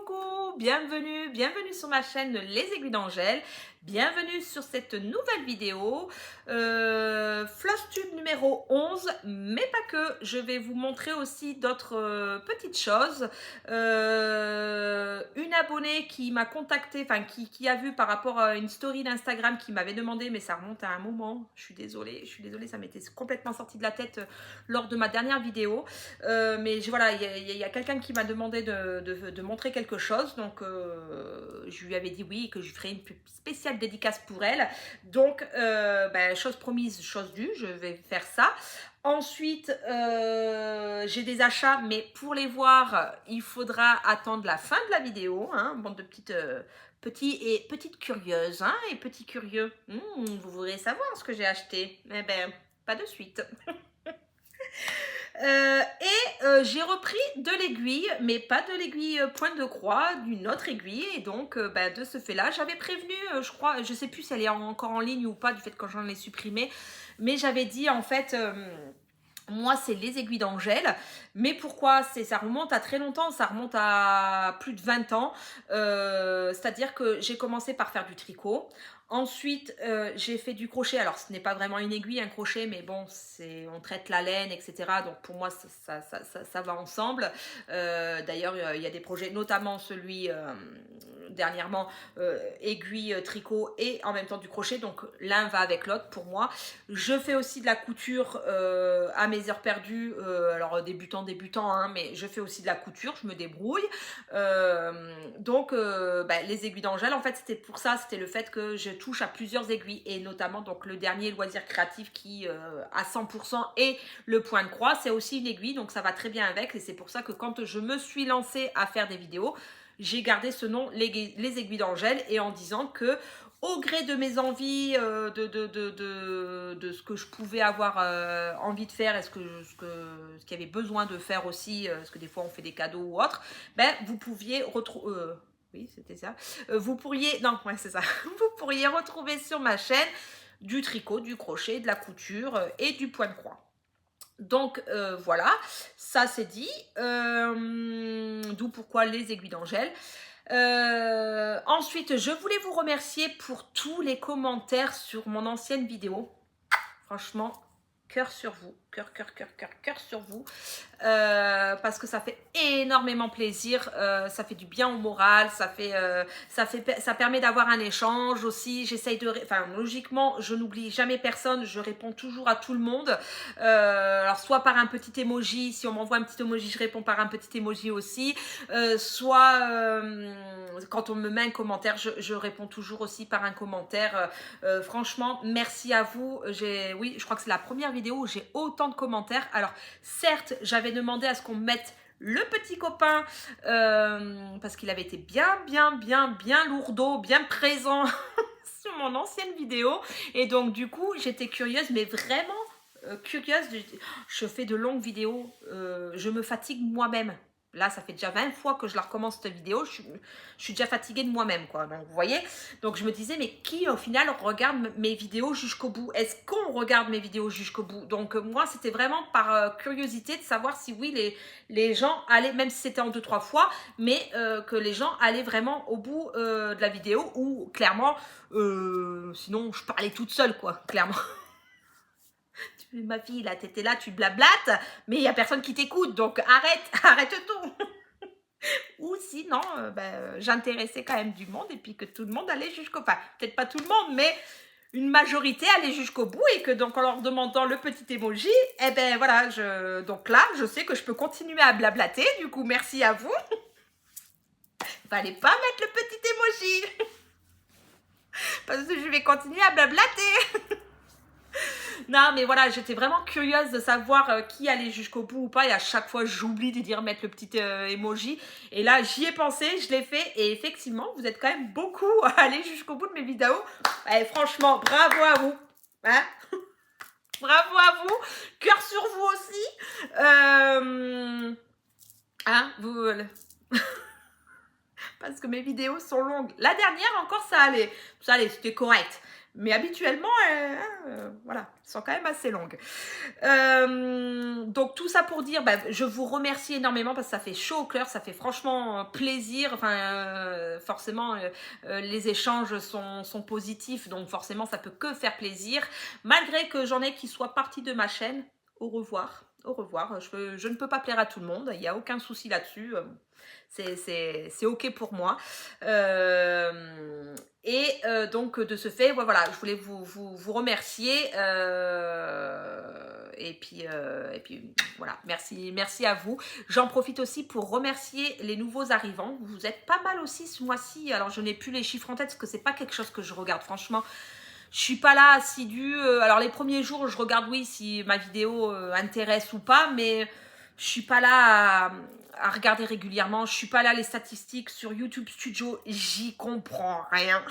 coucou, bienvenue sur ma chaîne Les Aiguilles d'Angèle, bienvenue sur cette nouvelle vidéo, floss tube numéro 11, mais pas que, je vais vous montrer aussi d'autres petites choses. Une abonnée qui m'a contacté, enfin qui a vu par rapport à une story d'Instagram qui m'avait demandé, mais ça remonte à un moment, je suis désolée, ça m'était complètement sorti de la tête lors de ma dernière vidéo. Mais voilà, il y a quelqu'un qui m'a demandé de montrer quelque chose, donc je lui avais dit oui, que je ferais une spéciale dédicace pour elle. Donc, chose promise, chose due, je vais faire ça. Ensuite, j'ai des achats, mais pour les voir, il faudra attendre la fin de la vidéo, hein, bande de petites curieuses, hein, et petits curieux. Vous voudrez savoir ce que j'ai acheté? Eh ben, pas de suite. J'ai repris de l'aiguille, mais pas de l'aiguille pointe de croix, d'une autre aiguille. Et donc, de ce fait-là, j'avais prévenu, je crois, je sais plus si elle est encore en ligne ou pas, du fait que j'en ai supprimé. Mais j'avais dit, en fait, moi, c'est les aiguilles d'Angèle. Mais pourquoi? Ça remonte à très longtemps, ça remonte à plus de 20 ans. C'est-à-dire que j'ai commencé par faire du tricot. Ensuite, j'ai fait du crochet. Alors, ce n'est pas vraiment une aiguille, un crochet, mais bon, on traite la laine, etc. Donc, pour moi, ça va ensemble. D'ailleurs, il y a des projets, notamment celui dernièrement, aiguille, tricot et en même temps du crochet. Donc, l'un va avec l'autre pour moi. Je fais aussi de la couture à mes heures perdues. Alors, débutant, hein, mais je fais aussi de la couture, je me débrouille. Les aiguilles d'Angèle, en fait, c'était pour ça, c'était le fait que je touche à plusieurs aiguilles et notamment donc le dernier loisir créatif qui à 100% est le point de croix, c'est aussi une aiguille, donc ça va très bien avec. Et c'est pour ça que quand je me suis lancée à faire des vidéos, j'ai gardé ce nom, les aiguilles d'Angèle, et en disant que au gré de mes envies, de ce que je pouvais avoir envie de faire et ce qu'il y avait besoin de faire aussi, parce que des fois on fait des cadeaux ou autre, vous pouviez retrouver... oui, c'était ça. Vous pourriez... Non, ouais, c'est ça. Vous pourriez retrouver sur ma chaîne du tricot, du crochet, de la couture et du point de croix. Donc, voilà, ça c'est dit. D'où pourquoi les aiguilles d'Angèle. Ensuite, je voulais vous remercier pour tous les commentaires sur mon ancienne vidéo. Franchement, cœur sur vous, cœur sur vous, parce que ça fait énormément plaisir, ça fait du bien au moral, ça permet d'avoir un échange aussi. J'essaye logiquement, je n'oublie jamais personne, je réponds toujours à tout le monde, alors soit par un petit emoji, si on m'envoie un petit emoji, je réponds par un petit emoji aussi, soit quand on me met un commentaire, je réponds toujours aussi par un commentaire. Franchement, merci à vous. Oui, je crois que c'est la première vidéo où j'ai autant de commentaires. Alors, certes, j'avais demandé à ce qu'on mette le petit copain parce qu'il avait été bien lourdeau, bien présent sur mon ancienne vidéo. Et donc, du coup, j'étais curieuse, mais vraiment curieuse. Je fais de longues vidéos, je me fatigue moi-même. Là, ça fait déjà 20 fois que je la recommence cette vidéo. Je suis déjà fatiguée de moi-même, quoi. Donc, vous voyez. Donc, je me disais, mais qui, au final, regarde mes vidéos jusqu'au bout? Est-ce qu'on regarde mes vidéos jusqu'au bout? Donc, moi, c'était vraiment par curiosité de savoir si, oui, les gens allaient, même si c'était en 2-3 fois, mais que les gens allaient vraiment au bout de la vidéo ou, clairement, sinon, je parlais toute seule, quoi, clairement. Ma fille, là, t'étais là, tu blablates, mais il n'y a personne qui t'écoute, donc arrête tout. Ou sinon, j'intéressais quand même du monde et puis que tout le monde allait jusqu'au... Enfin, peut-être pas tout le monde, mais une majorité allait jusqu'au bout et que donc en leur demandant le petit emoji, eh ben voilà, donc là, je sais que je peux continuer à blablater, du coup, merci à vous. Fallait pas mettre le petit emoji parce que je vais continuer à blablater. Non, mais voilà, j'étais vraiment curieuse de savoir qui allait jusqu'au bout ou pas. Et à chaque fois, j'oublie de dire mettre le petit emoji. Et là, j'y ai pensé, je l'ai fait. Et effectivement, vous êtes quand même beaucoup à aller jusqu'au bout de mes vidéos. Et franchement, bravo à vous. Hein? Bravo à vous. Cœur sur vous aussi. Hein, vous... Parce que mes vidéos sont longues. La dernière encore, ça allait. Ça allait, c'était correct. Mais habituellement, voilà, elles sont quand même assez longues. Donc tout ça pour dire, je vous remercie énormément parce que ça fait chaud au cœur, ça fait franchement plaisir. Enfin, forcément, les échanges sont positifs, donc forcément, ça peut que faire plaisir. Malgré que j'en ai qui soient partis de ma chaîne, au revoir. Au revoir. Je ne peux pas plaire à tout le monde, il n'y a aucun souci là-dessus. C'est ok pour moi. Donc de ce fait, voilà, je voulais vous remercier. Et puis voilà, merci à vous. J'en profite aussi pour remercier les nouveaux arrivants. Vous êtes pas mal aussi ce mois-ci. Alors je n'ai plus les chiffres en tête parce que c'est pas quelque chose que je regarde. Franchement, je suis pas là assidue. Alors les premiers jours, je regarde oui si ma vidéo intéresse ou pas, mais je suis pas là à regarder régulièrement. Je suis pas là les statistiques sur YouTube Studio. J'y comprends rien.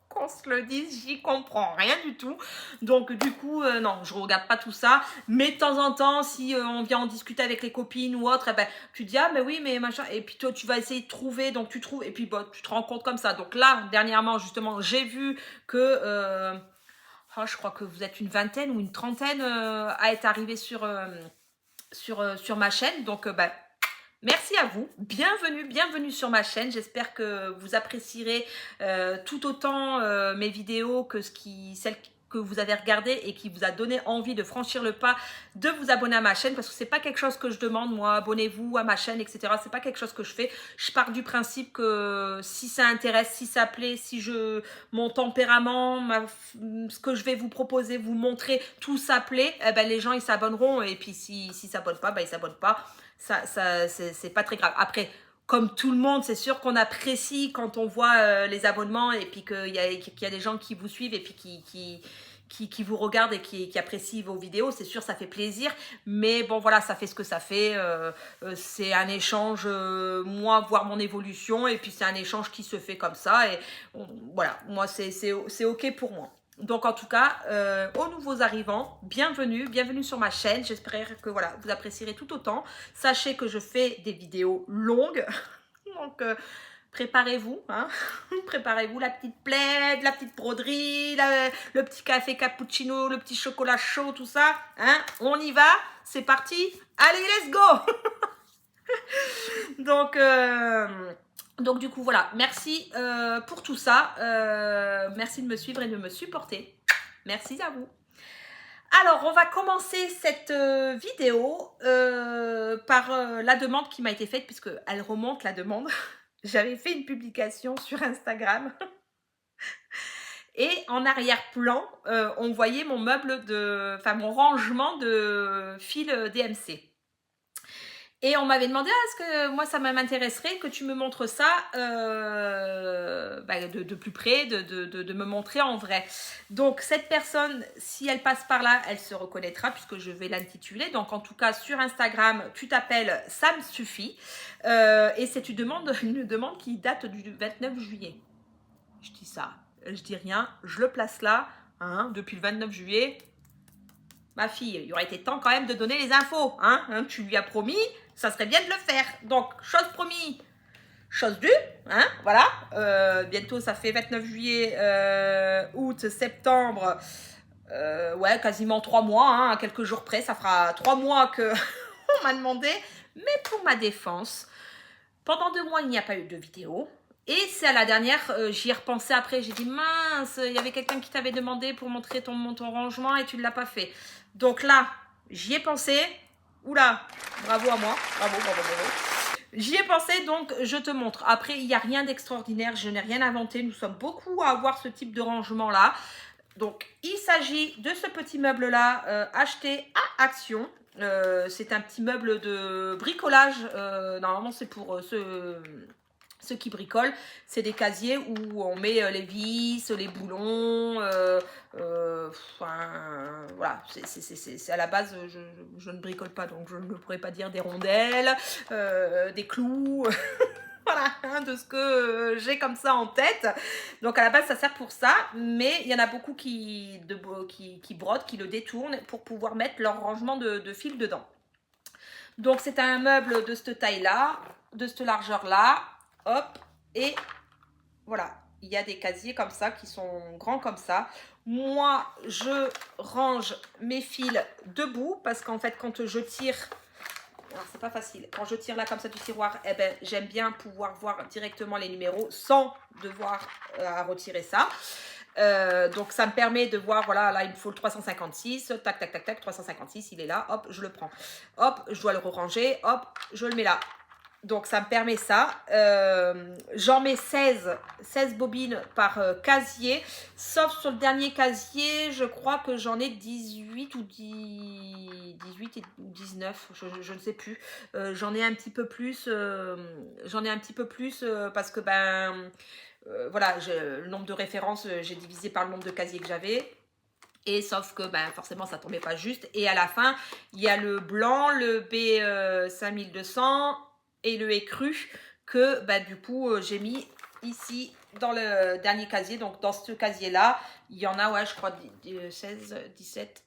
Qu'on se le dise, j'y comprends rien du tout. Donc du coup, non, je regarde pas tout ça. Mais de temps en temps, si on vient en discuter avec les copines ou autre, tu dis, ah mais oui, mais machin. Et puis toi, tu vas essayer de trouver, donc tu trouves. Et puis tu te rends compte comme ça. Donc là, dernièrement, justement, j'ai vu que, je crois que vous êtes une vingtaine ou une trentaine à être arrivés sur ma chaîne. Donc, merci à vous, bienvenue sur ma chaîne. J'espère que vous apprécierez tout autant mes vidéos que celles que vous avez regardées et qui vous a donné envie de franchir le pas de vous abonner à ma chaîne, parce que c'est pas quelque chose que je demande, moi, abonnez-vous à ma chaîne, etc. C'est pas quelque chose que je fais. Je pars du principe que si ça intéresse, si ça plaît, si mon tempérament, ce que je vais vous proposer, vous montrer, tout ça plaît, les gens ils s'abonneront, et puis s'ils s'abonnent pas, ils s'abonnent pas. Ça c'est pas très grave. Après, comme tout le monde, c'est sûr qu'on apprécie quand on voit les abonnements et puis qu'il y a des gens qui vous suivent et puis qui vous regardent et qui apprécient vos vidéos. C'est sûr, ça fait plaisir. Mais bon, voilà, ça fait ce que ça fait. C'est un échange, moi, voir mon évolution. Et puis, c'est un échange qui se fait comme ça. Et voilà, moi, c'est OK pour moi. Donc en tout cas, aux nouveaux arrivants, bienvenue sur ma chaîne. J'espère que voilà, vous apprécierez tout autant. Sachez que je fais des vidéos longues, donc préparez-vous, hein. Préparez-vous la petite plaide, la petite broderie, le petit café cappuccino, le petit chocolat chaud, tout ça. Hein. On y va, c'est parti. Allez, let's go. Donc du coup, voilà, merci pour tout ça. Merci de me suivre et de me supporter. Merci à vous. Alors, on va commencer cette vidéo par la demande qui m'a été faite, puisqu'elle remonte la demande. J'avais fait une publication sur Instagram. Et en arrière-plan, on voyait mon mon rangement de fils DMC. Et on m'avait demandé, est-ce que moi ça m'intéresserait que tu me montres ça de plus près, de me montrer en vrai. Donc cette personne, si elle passe par là, elle se reconnaîtra puisque je vais l'intituler. Donc en tout cas sur Instagram, tu t'appelles Ça me suffit. Et c'est une demande qui date du 29 juillet. Je dis ça, je dis rien, je le place là, hein, depuis le 29 juillet. Ma fille, il aurait été temps quand même de donner les infos, hein, tu lui as promis, ça serait bien de le faire. Donc, chose promise, chose due, hein, voilà. Bientôt, ça fait 29 juillet, août, septembre, ouais, quasiment 3 mois, hein, à quelques jours près, ça fera 3 mois que on m'a demandé. Mais pour ma défense, pendant 2 mois, il n'y a pas eu de vidéo. Et c'est à la dernière, j'y ai repensé après, j'ai dit mince, il y avait quelqu'un qui t'avait demandé pour montrer ton rangement et tu ne l'as pas fait. Donc là, j'y ai pensé. Oula, bravo à moi, bravo. J'y ai pensé, donc je te montre. Après, il n'y a rien d'extraordinaire, je n'ai rien inventé. Nous sommes beaucoup à avoir ce type de rangement-là. Donc, il s'agit de ce petit meuble-là, acheté à Action. C'est un petit meuble de bricolage. Normalement, c'est pour ceux qui bricolent, c'est des casiers où on met les vis, les boulons, voilà, c'est à la base, je ne bricole pas, donc je ne pourrais pas dire des rondelles, des clous, voilà, hein, de ce que j'ai comme ça en tête. Donc à la base, ça sert pour ça, mais il y en a beaucoup qui brodent, qui le détournent pour pouvoir mettre leur rangement de fils dedans. Donc c'est un meuble de cette taille-là, de cette largeur-là. Hop, et voilà, il y a des casiers comme ça qui sont grands comme ça. Moi, je range mes fils debout parce qu'en fait, quand je tire, alors c'est pas facile, quand je tire là comme ça du tiroir, eh ben, j'aime bien pouvoir voir directement les numéros sans devoir à retirer ça. Donc ça me permet de voir, voilà, là il me faut le 356, tac tac tac tac, 356, il est là, hop, je le prends, hop, je dois le ranger, hop, je le mets là. Donc ça me permet ça. J'en mets 16 bobines par casier, sauf sur le dernier casier, je crois que j'en ai 18 ou 18 ou 19, je ne sais plus. J'en ai un petit peu plus, parce que voilà, le nombre de références, j'ai divisé par le nombre de casiers que j'avais. Et sauf que forcément ça tombait pas juste. Et à la fin, il y a le blanc, le B5200 et le écru que du coup j'ai mis ici dans le dernier casier. Donc dans ce casier là, il y en a, ouais, je crois 16, 17,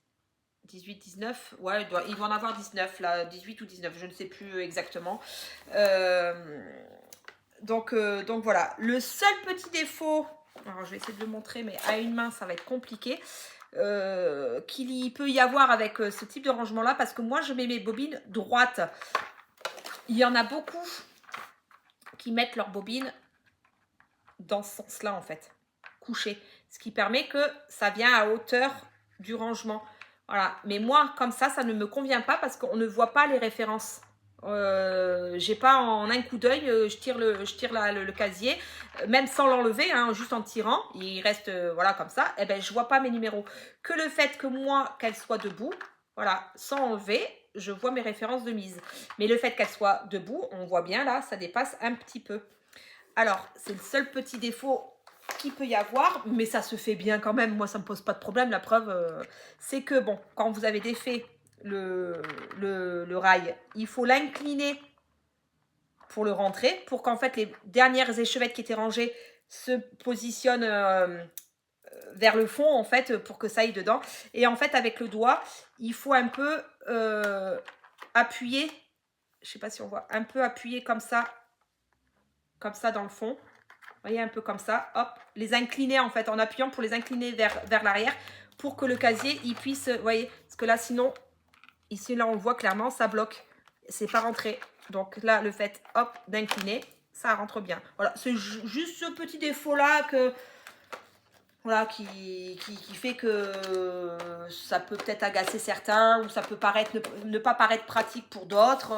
18, 19. Ouais, il doit en avoir 19 là, 18 ou 19, je ne sais plus exactement. Donc voilà, le seul petit défaut, alors je vais essayer de le montrer, mais à une main ça va être compliqué, qu'il peut y avoir avec ce type de rangement là, parce que moi je mets mes bobines droites. Il y en a beaucoup qui mettent leurs bobines dans ce sens là en fait, couchées, ce qui permet que ça vient à hauteur du rangement. Voilà, mais moi comme ça ne me convient pas parce qu'on ne voit pas les références. J'ai pas en un coup d'œil, je tire le casier, même sans l'enlever, hein, juste en tirant, il reste voilà comme ça, et je vois pas mes numéros. Que le fait que moi qu'elle soit debout, voilà, sans enlever, je vois mes références de mise. Mais le fait qu'elle soit debout, on voit bien là, ça dépasse un petit peu. Alors, c'est le seul petit défaut qu'il peut y avoir, mais ça se fait bien quand même. Moi, ça me pose pas de problème. La preuve, c'est que bon, quand vous avez défait le rail, il faut l'incliner pour le rentrer, pour qu'en fait les dernières échevettes qui étaient rangées se positionnent vers le fond, en fait, pour que ça aille dedans. Et en fait, avec le doigt, il faut un peu appuyer, je sais pas si on voit, un peu appuyer comme ça dans le fond. Vous voyez, un peu comme ça, hop, les incliner en fait, en appuyant pour les incliner vers l'arrière, pour que le casier, il puisse, vous voyez, parce que là, sinon, ici, là, on le voit clairement, ça bloque, c'est pas rentré. Donc là, le fait, hop, d'incliner, ça rentre bien. Voilà, c'est juste ce petit défaut-là que, voilà, qui fait que ça peut peut-être agacer certains, ou ça peut paraître ne pas paraître pratique pour d'autres.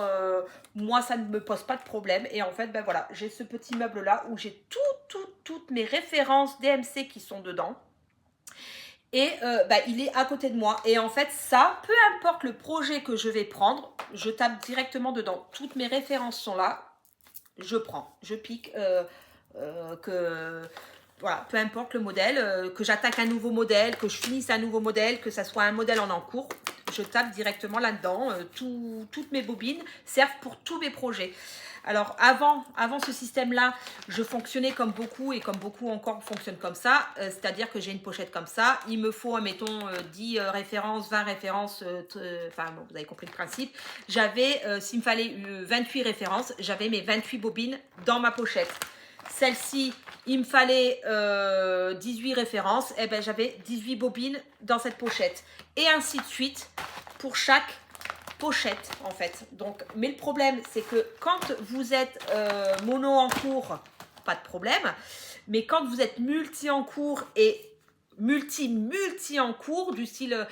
Moi, ça ne me pose pas de problème. Et en fait, voilà, j'ai ce petit meuble-là où j'ai toutes mes références DMC qui sont dedans. Et il est à côté de moi. Et en fait, ça, peu importe le projet que je vais prendre, je tape directement dedans. Toutes mes références sont là. Je prends, je pique, voilà, peu importe le modèle, que j'attaque un nouveau modèle, que je finisse un nouveau modèle, que ça soit un modèle en cours, je tape directement là-dedans. Toutes mes bobines servent pour tous mes projets. Alors avant ce système-là, je fonctionnais comme beaucoup, et comme beaucoup encore fonctionnent comme ça, c'est-à-dire que j'ai une pochette comme ça, il me faut, admettons, 10 références, 20 références, enfin bon, vous avez compris le principe. J'avais, s'il me fallait 28 références, j'avais mes 28 bobines dans ma pochette. Celle-ci, il me fallait 18 références, et j'avais 18 bobines dans cette pochette. Et ainsi de suite pour chaque pochette en fait. Donc, mais le problème, c'est que quand vous êtes mono en cours, pas de problème. Mais quand vous êtes multi en cours et multi en cours, du style,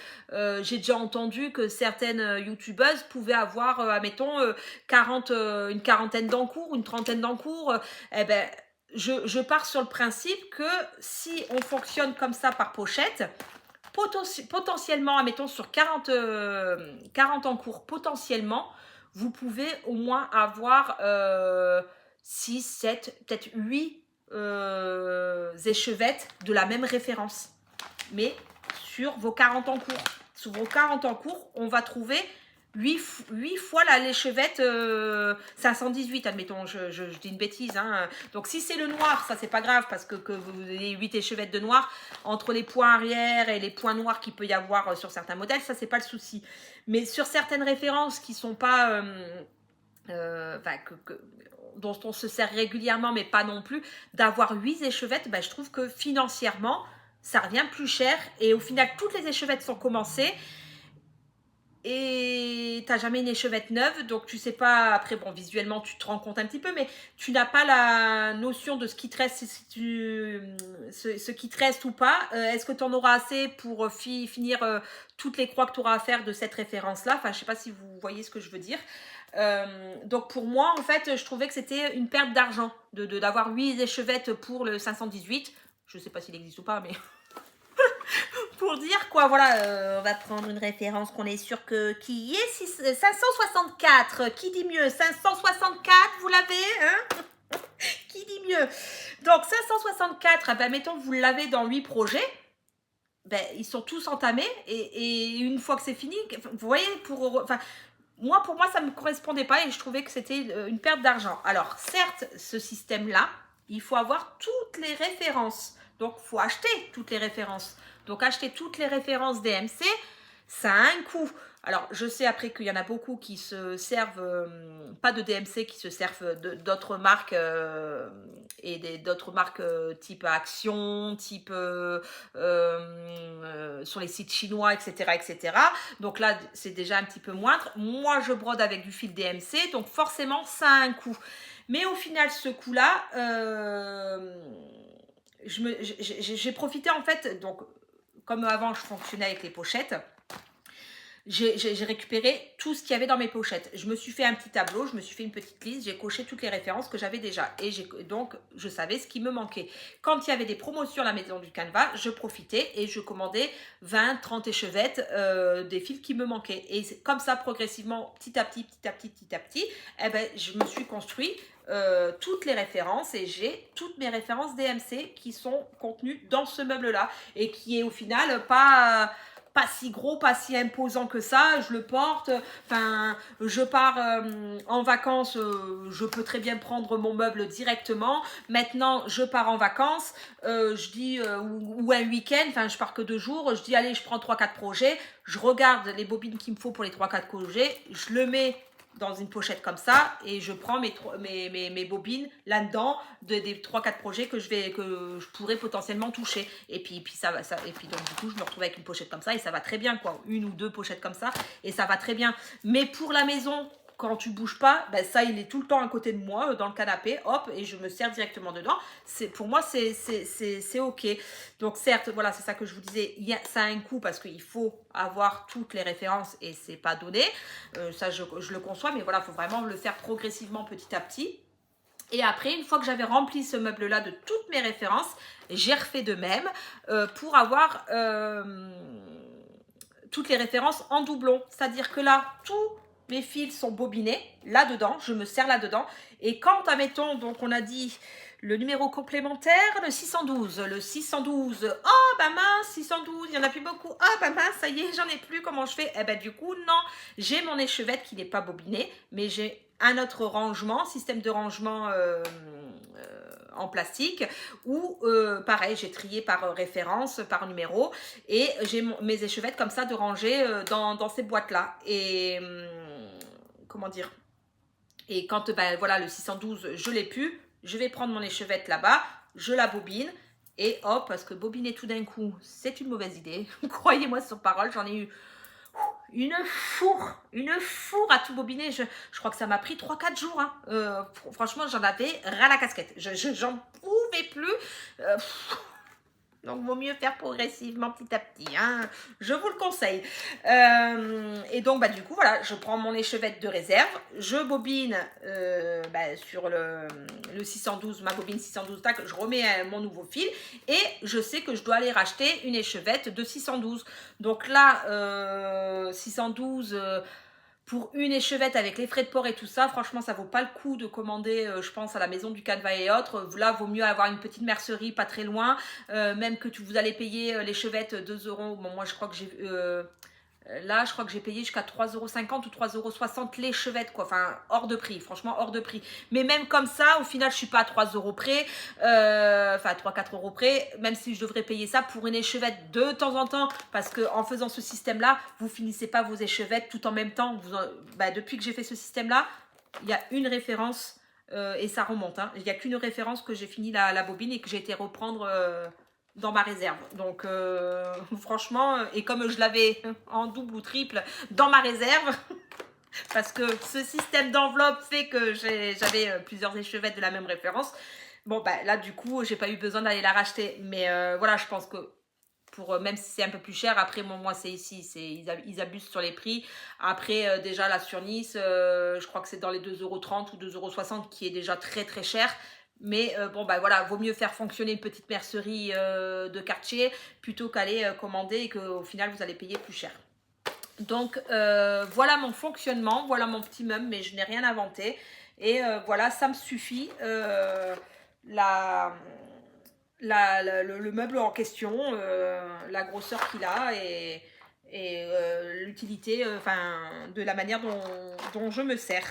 j'ai déjà entendu que certaines youtubeuses pouvaient avoir, admettons, une quarantaine d'encours, une trentaine d'encours. Je pars sur le principe que si on fonctionne comme ça par pochette, potentiellement, admettons, sur 40 encours, potentiellement, vous pouvez au moins avoir 6, 7, peut-être 8 échevettes de la même référence. Mais sur vos 40 encours. Sur vos 40 encours, on va trouver 8 fois l'échevette 518, admettons, je dis une bêtise. Hein. Donc si c'est le noir, ça c'est pas grave, parce que vous avez 8 échevettes de noir, entre les points arrière et les points noirs qu'il peut y avoir sur certains modèles, ça c'est pas le souci. Mais sur certaines références qui sont pas enfin, dont on se sert régulièrement, mais pas non plus, d'avoir 8 échevettes, ben, je trouve que financièrement, ça revient plus cher. Et au final, toutes les échevettes sont commencées. Et tu n'as jamais une échevette neuve, donc tu sais pas, après bon, visuellement tu te rends compte un petit peu, mais tu n'as pas la notion de ce qui te reste, si ce qui te reste ou pas. Est-ce que tu en auras assez pour finir toutes les croix que tu auras à faire de cette référence-là? Enfin, je sais pas si vous voyez ce que je veux dire. Donc pour moi, en fait, je trouvais que c'était une perte d'argent d'avoir 8 échevettes pour le 518. Je sais pas s'il existe ou pas, mais pour dire quoi, voilà, on va prendre une référence qu'on est sûr que qui est 564. Qui dit mieux? 564, vous l'avez, hein? Qui dit mieux? Donc 564, ben, mettons que vous l'avez dans 8 projets. Ben, ils sont tous entamés et une fois que c'est fini, vous voyez, enfin, pour moi, ça ne me correspondait pas et je trouvais que c'était une perte d'argent. Alors, certes, ce système-là, il faut avoir toutes les références. Donc, il faut acheter toutes les références. Donc, acheter toutes les références DMC, ça a un coût. Alors, je sais après qu'il y en a beaucoup qui se servent, pas de DMC, qui se servent d'autres marques et d'autres marques type Action, type sur les sites chinois, etc., etc. Donc là, c'est déjà un petit peu moindre. Moi, je brode avec du fil DMC, donc forcément, ça a un coût. Mais au final, ce coût-là, j'ai profité en fait, donc comme avant, je fonctionnais avec les pochettes. J'ai récupéré tout ce qu'il y avait dans mes pochettes. Je me suis fait un petit tableau, je me suis fait une petite liste, j'ai coché toutes les références que j'avais déjà. Et donc, je savais ce qui me manquait. Quand il y avait des promotions à la maison du Canva, je profitais et je commandais 20, 30 échevettes des fils qui me manquaient. Et comme ça, progressivement, petit à petit, eh ben, je me suis construit toutes les références et j'ai toutes mes références DMC qui sont contenues dans ce meuble-là et qui est au final pas si gros, pas si imposant que ça, je le porte, enfin, je pars en vacances, je peux très bien prendre mon meuble directement. Maintenant, je pars en vacances, je dis, ou un week-end, enfin, je pars que 2 jours, je dis, allez, je prends 3-4 projets, je regarde les bobines qu'il me faut pour les 3-4 projets, je le mets dans une pochette comme ça et je prends mes bobines là-dedans des 3-4 projets que je pourrais potentiellement toucher et puis et puis donc du coup je me retrouve avec une pochette comme ça et ça va très bien quoi, 1 ou 2 pochettes comme ça et ça va très bien. Mais pour la maison, quand tu bouges pas, ben ça il est tout le temps à côté de moi dans le canapé, hop, et je me sers directement dedans. Pour moi c'est ok. Donc certes, voilà, c'est ça que je vous disais, ça a un coût parce qu'il faut avoir toutes les références et c'est pas donné. Ça je le conçois, mais voilà, il faut vraiment le faire progressivement petit à petit. Et après, une fois que j'avais rempli ce meuble-là de toutes mes références, j'ai refait de même pour avoir toutes les références en doublon. C'est-à-dire que là, tous mes fils sont bobinés là-dedans, je me sers là-dedans. Et quand, admettons, donc on a dit le numéro complémentaire, le 612. Le 612, oh bah mince, 612, il n'y en a plus beaucoup. Oh bah mince, ça y est, j'en ai plus, comment je fais? Eh ben du coup, non, j'ai mon échevette qui n'est pas bobinée, mais j'ai un autre rangement, système de rangement en plastique où pareil j'ai trié par référence, par numéro et j'ai mes échevettes comme ça de ranger dans ces boîtes là et comment dire, et quand ben, voilà le 612 je l'ai plus, je vais prendre mon échevette là-bas, je la bobine et hop, parce que bobiner tout d'un coup c'est une mauvaise idée, croyez-moi sur parole, j'en ai eu une fourre à tout bobiner. Je crois que ça m'a pris 3-4 jours. Hein. Franchement, j'en avais ras la casquette. J'en pouvais plus. Donc, vaut mieux faire progressivement petit à petit. Hein. Je vous le conseille. Et donc, bah, du coup, voilà, je prends mon échevette de réserve. Je bobine sur le 612, ma bobine 612, tac, je remets mon nouveau fil. Et je sais que je dois aller racheter une échevette de 612. Donc là, 612... pour une échevette avec les frais de port et tout ça, franchement, ça vaut pas le coup de commander, je pense, à la maison du Canva et autres. Là, vaut mieux avoir une petite mercerie pas très loin, même que vous allez payer l'échevette 2 euros. Bon, moi, je crois que j'ai... là, je crois que j'ai payé jusqu'à 3,50 € ou 3,60 € l'échevette, quoi. Enfin, hors de prix, franchement, hors de prix. Mais même comme ça, au final, je suis pas à 3 € près, enfin, 3-4 € près, même si je devrais payer ça pour une échevette de temps en temps, parce que en faisant ce système-là, vous finissez pas vos échevettes tout en même temps. Depuis que j'ai fait ce système-là, il y a une référence et ça remonte. Hein. Il n'y a qu'une référence que j'ai fini la bobine et que j'ai été reprendre dans ma réserve. Donc franchement, et comme je l'avais en double ou triple dans ma réserve, parce que ce système d'enveloppe fait que j'avais plusieurs échevettes de la même référence. Bon, bah là, du coup, j'ai pas eu besoin d'aller la racheter. Mais voilà, je pense que pour même si c'est un peu plus cher, après, bon, moi, c'est ici. Ils abusent sur les prix. Après, déjà, là, sur Nice, je crois que c'est dans les 2,30 € ou 2,60 € qui est déjà très, très cher. Mais bon, bah voilà, vaut mieux faire fonctionner une petite mercerie de quartier plutôt qu'aller commander et qu'au final, vous allez payer plus cher. Donc voilà mon fonctionnement, voilà mon petit meuble, mais je n'ai rien inventé. Et voilà, ça me suffit. Le meuble en question, la grosseur qu'il a et l'utilité, de la manière dont je me sers.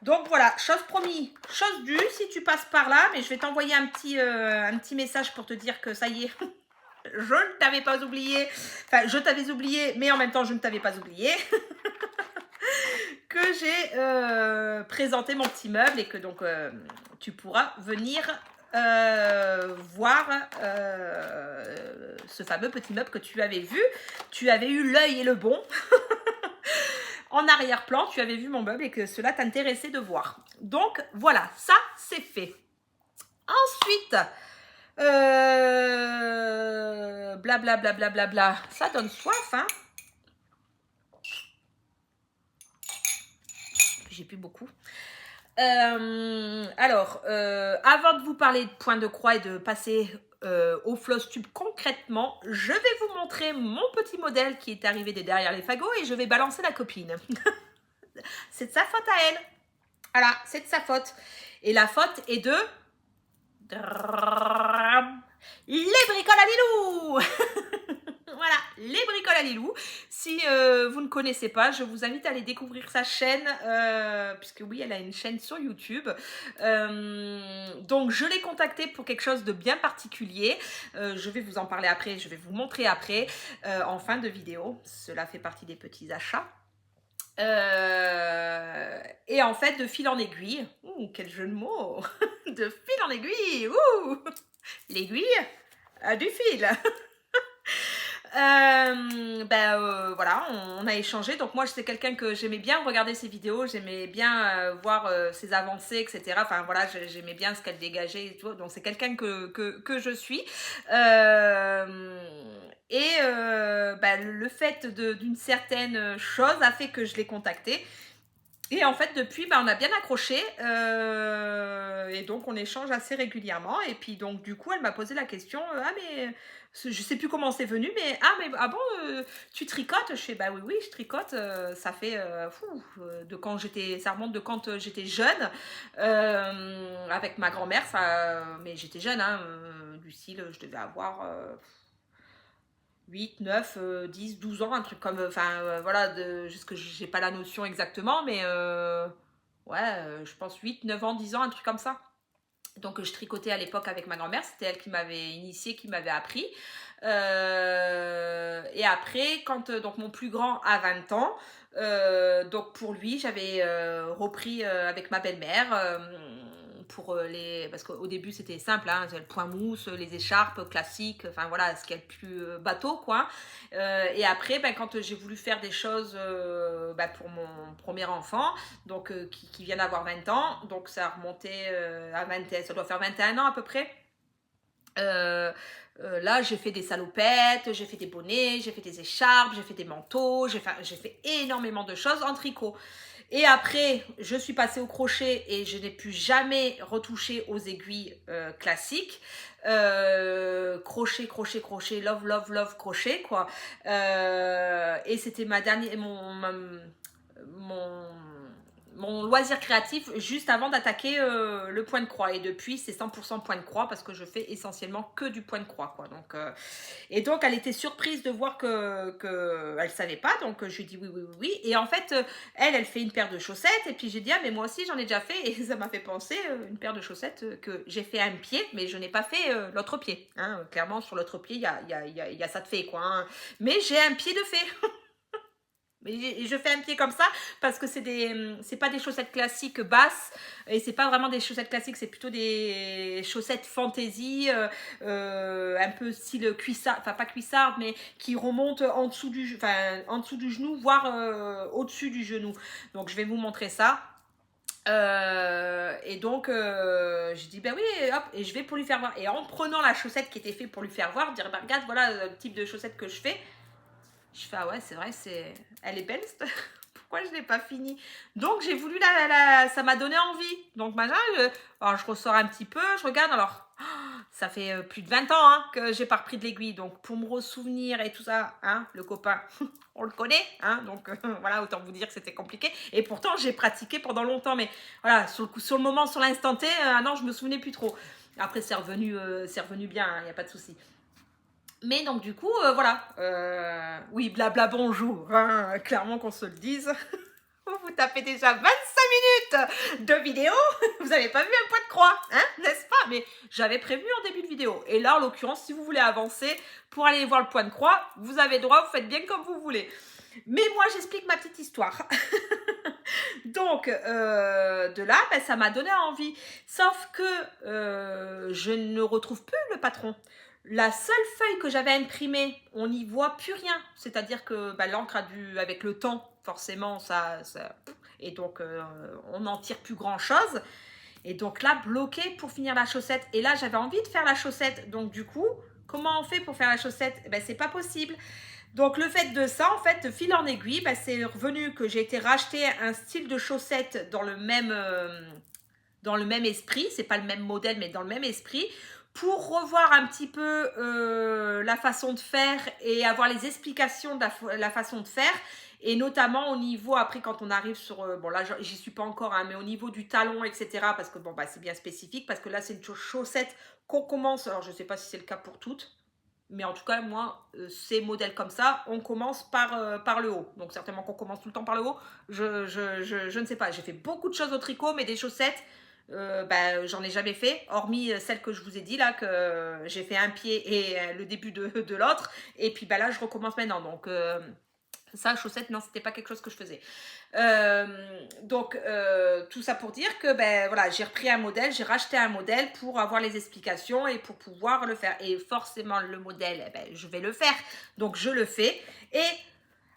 Donc voilà, chose promis, chose due, si tu passes par là, mais je vais t'envoyer un petit message pour te dire que ça y est, je ne t'avais pas oublié, enfin je t'avais oublié, mais en même temps je ne t'avais pas oublié, que j'ai présenté mon petit meuble et que donc tu pourras venir voir ce fameux petit meuble que tu avais vu. Tu avais eu l'œil et le bon. En arrière-plan, tu avais vu mon meuble et que cela t'intéressait de voir. Donc voilà, ça c'est fait. Ensuite, blablabla, bla, bla, bla, ça donne soif, hein. J'ai plus beaucoup. Alors, avant de vous parler de point de croix et de passer au floss tube concrètement, je vais vous montrer mon petit modèle qui est arrivé de derrière les fagots et je vais balancer la copine. C'est de sa faute à elle. Voilà, c'est de sa faute. Et la faute est de... les bricoles à Lilou. Voilà, les bricoles à Lilou. Si vous ne connaissez pas, je vous invite à aller découvrir sa chaîne, puisque oui, elle a une chaîne sur YouTube. Donc, je l'ai contactée pour quelque chose de bien particulier. Je vais vous en parler après, je vais vous montrer après, en fin de vidéo. Cela fait partie des petits achats. Et en fait, de fil en aiguille, quel jeu de mots, de fil en aiguille, l'aiguille du fil. Voilà, on a échangé. Donc moi, c'est quelqu'un que j'aimais bien regarder ses vidéos, j'aimais bien voir ses avancées, etc. Enfin voilà, j'aimais bien ce qu'elle dégageait et tout. Donc c'est quelqu'un que je suis. Le fait d'une certaine chose a fait que je l'ai contactée. Et en fait, depuis, on a bien accroché et donc on échange assez régulièrement. Et puis donc du coup, elle m'a posé la question, ah mais je sais plus comment c'est venu, mais tu tricotes? Je fais bah oui je tricote. Ça fait de quand ça remonte de quand j'étais jeune avec ma grand-mère. Mais j'étais jeune, hein, Lucille, je devais avoir 8, 9, 10, 12 ans, un truc comme... voilà, jusque j'ai pas la notion exactement, mais je pense 8, 9 ans, 10 ans, un truc comme ça. Donc je tricotais à l'époque avec ma grand-mère, c'était elle qui m'avait initiée, qui m'avait appris. Et après, quand donc mon plus grand a 20 ans, donc pour lui, j'avais repris avec ma belle-mère parce qu'au début c'était simple, hein, le point mousse, les écharpes classiques, enfin voilà, ce qui est le plus bateau quoi. Et après, quand j'ai voulu faire des choses pour mon premier enfant, donc qui vient d'avoir 20 ans, donc ça a remonté à 20, ça doit faire 21 ans à peu près. Là, j'ai fait des salopettes, j'ai fait des bonnets, j'ai fait des écharpes, j'ai fait des manteaux, j'ai fait énormément de choses en tricot. Et après, je suis passée au crochet et je n'ai plus jamais retouché aux aiguilles classiques. Crochet, crochet, crochet, love, love, love, crochet, quoi. Et c'était mon loisir créatif juste avant d'attaquer le point de croix. Et depuis, c'est 100% point de croix parce que je fais essentiellement que du point de croix, quoi. Donc, et donc, elle était surprise de voir que elle savait pas. Donc, je lui ai dit oui, oui, oui, oui. Et en fait, elle fait une paire de chaussettes. Et puis, j'ai dit, ah, mais moi aussi, j'en ai déjà fait. Et ça m'a fait penser une paire de chaussettes que j'ai fait un pied, mais je n'ai pas fait l'autre pied. Hein. Clairement, sur l'autre pied, il y a ça de fait, quoi. Hein. Mais j'ai un pied de fée. Et je fais un pied comme ça parce que c'est pas des chaussettes classiques basses et c'est pas vraiment des chaussettes classiques, c'est plutôt des chaussettes fantaisie, un peu style cuissard, enfin pas cuissard, mais qui remontent en dessous en dessous du genou, voire au-dessus du genou. Donc je vais vous montrer ça. Et donc, je dis, ben oui, hop, et je vais pour lui faire voir. Et en prenant la chaussette qui était faite pour lui faire voir, dire, bah, regarde, voilà le type de chaussette que je fais. Je fais, ah ouais, c'est vrai, elle est belle. Pourquoi je l'ai pas fini? Donc, j'ai voulu ça m'a donné envie. Donc, machin, alors, je ressors un petit peu, je regarde, alors, ça fait plus de 20 ans hein, que j'ai pas repris de l'aiguille. Donc, pour me ressouvenir et tout ça, hein, le copain, on le connaît. Hein, donc, voilà, autant vous dire que c'était compliqué. Et pourtant, j'ai pratiqué pendant longtemps. Mais voilà, sur le moment, sur l'instant T, non, je me souvenais plus trop. Après, c'est revenu bien, il n'y a pas de souci. Mais donc du coup, voilà. Oui, blabla bonjour. Hein, clairement qu'on se le dise. Vous tapez déjà 25 minutes de vidéo. Vous n'avez pas vu un point de croix, hein, n'est-ce pas? Mais j'avais prévenu en début de vidéo. Et là, en l'occurrence, si vous voulez avancer pour aller voir le point de croix, vous avez droit, vous faites bien comme vous voulez. Mais moi, j'explique ma petite histoire. Donc, de là, ben, ça m'a donné envie. Sauf que je ne retrouve plus le patron. La seule feuille que j'avais imprimée, on n'y voit plus rien. C'est-à-dire que ben, l'encre a dû, avec le temps, forcément, et donc on n'en tire plus grand-chose. Et donc là, bloqué pour finir la chaussette. Et là, j'avais envie de faire la chaussette. Donc du coup, comment on fait pour faire la chaussette? Ben, c'est pas possible. Donc le fait de ça, en fait, de fil en aiguille, ben, c'est revenu que j'ai été racheter un style de chaussette dans le même esprit. C'est pas le même modèle, mais dans le même esprit. Pour revoir un petit peu la façon de faire et avoir les explications de la façon de faire. Et notamment au niveau, après quand on arrive sur, bon là j'y suis pas encore, hein, mais au niveau du talon, etc. Parce que bon, bah, c'est bien spécifique, parce que là c'est une chaussette qu'on commence, alors je sais pas si c'est le cas pour toutes, mais en tout cas moi, ces modèles comme ça, on commence par le haut. Donc certainement qu'on commence tout le temps par le haut, je ne sais pas. J'ai fait beaucoup de choses au tricot, mais des chaussettes, bah, j'en ai jamais fait, hormis celle que je vous ai dit là, que j'ai fait un pied et le début de l'autre, et puis bah, là je recommence maintenant. Donc ça, chaussette, non, c'était pas quelque chose que je faisais. Donc, tout ça pour dire que ben, voilà, j'ai repris un modèle, j'ai racheté un modèle pour avoir les explications et pour pouvoir le faire. Et forcément, le modèle, eh ben, je vais le faire. Donc, je le fais. Et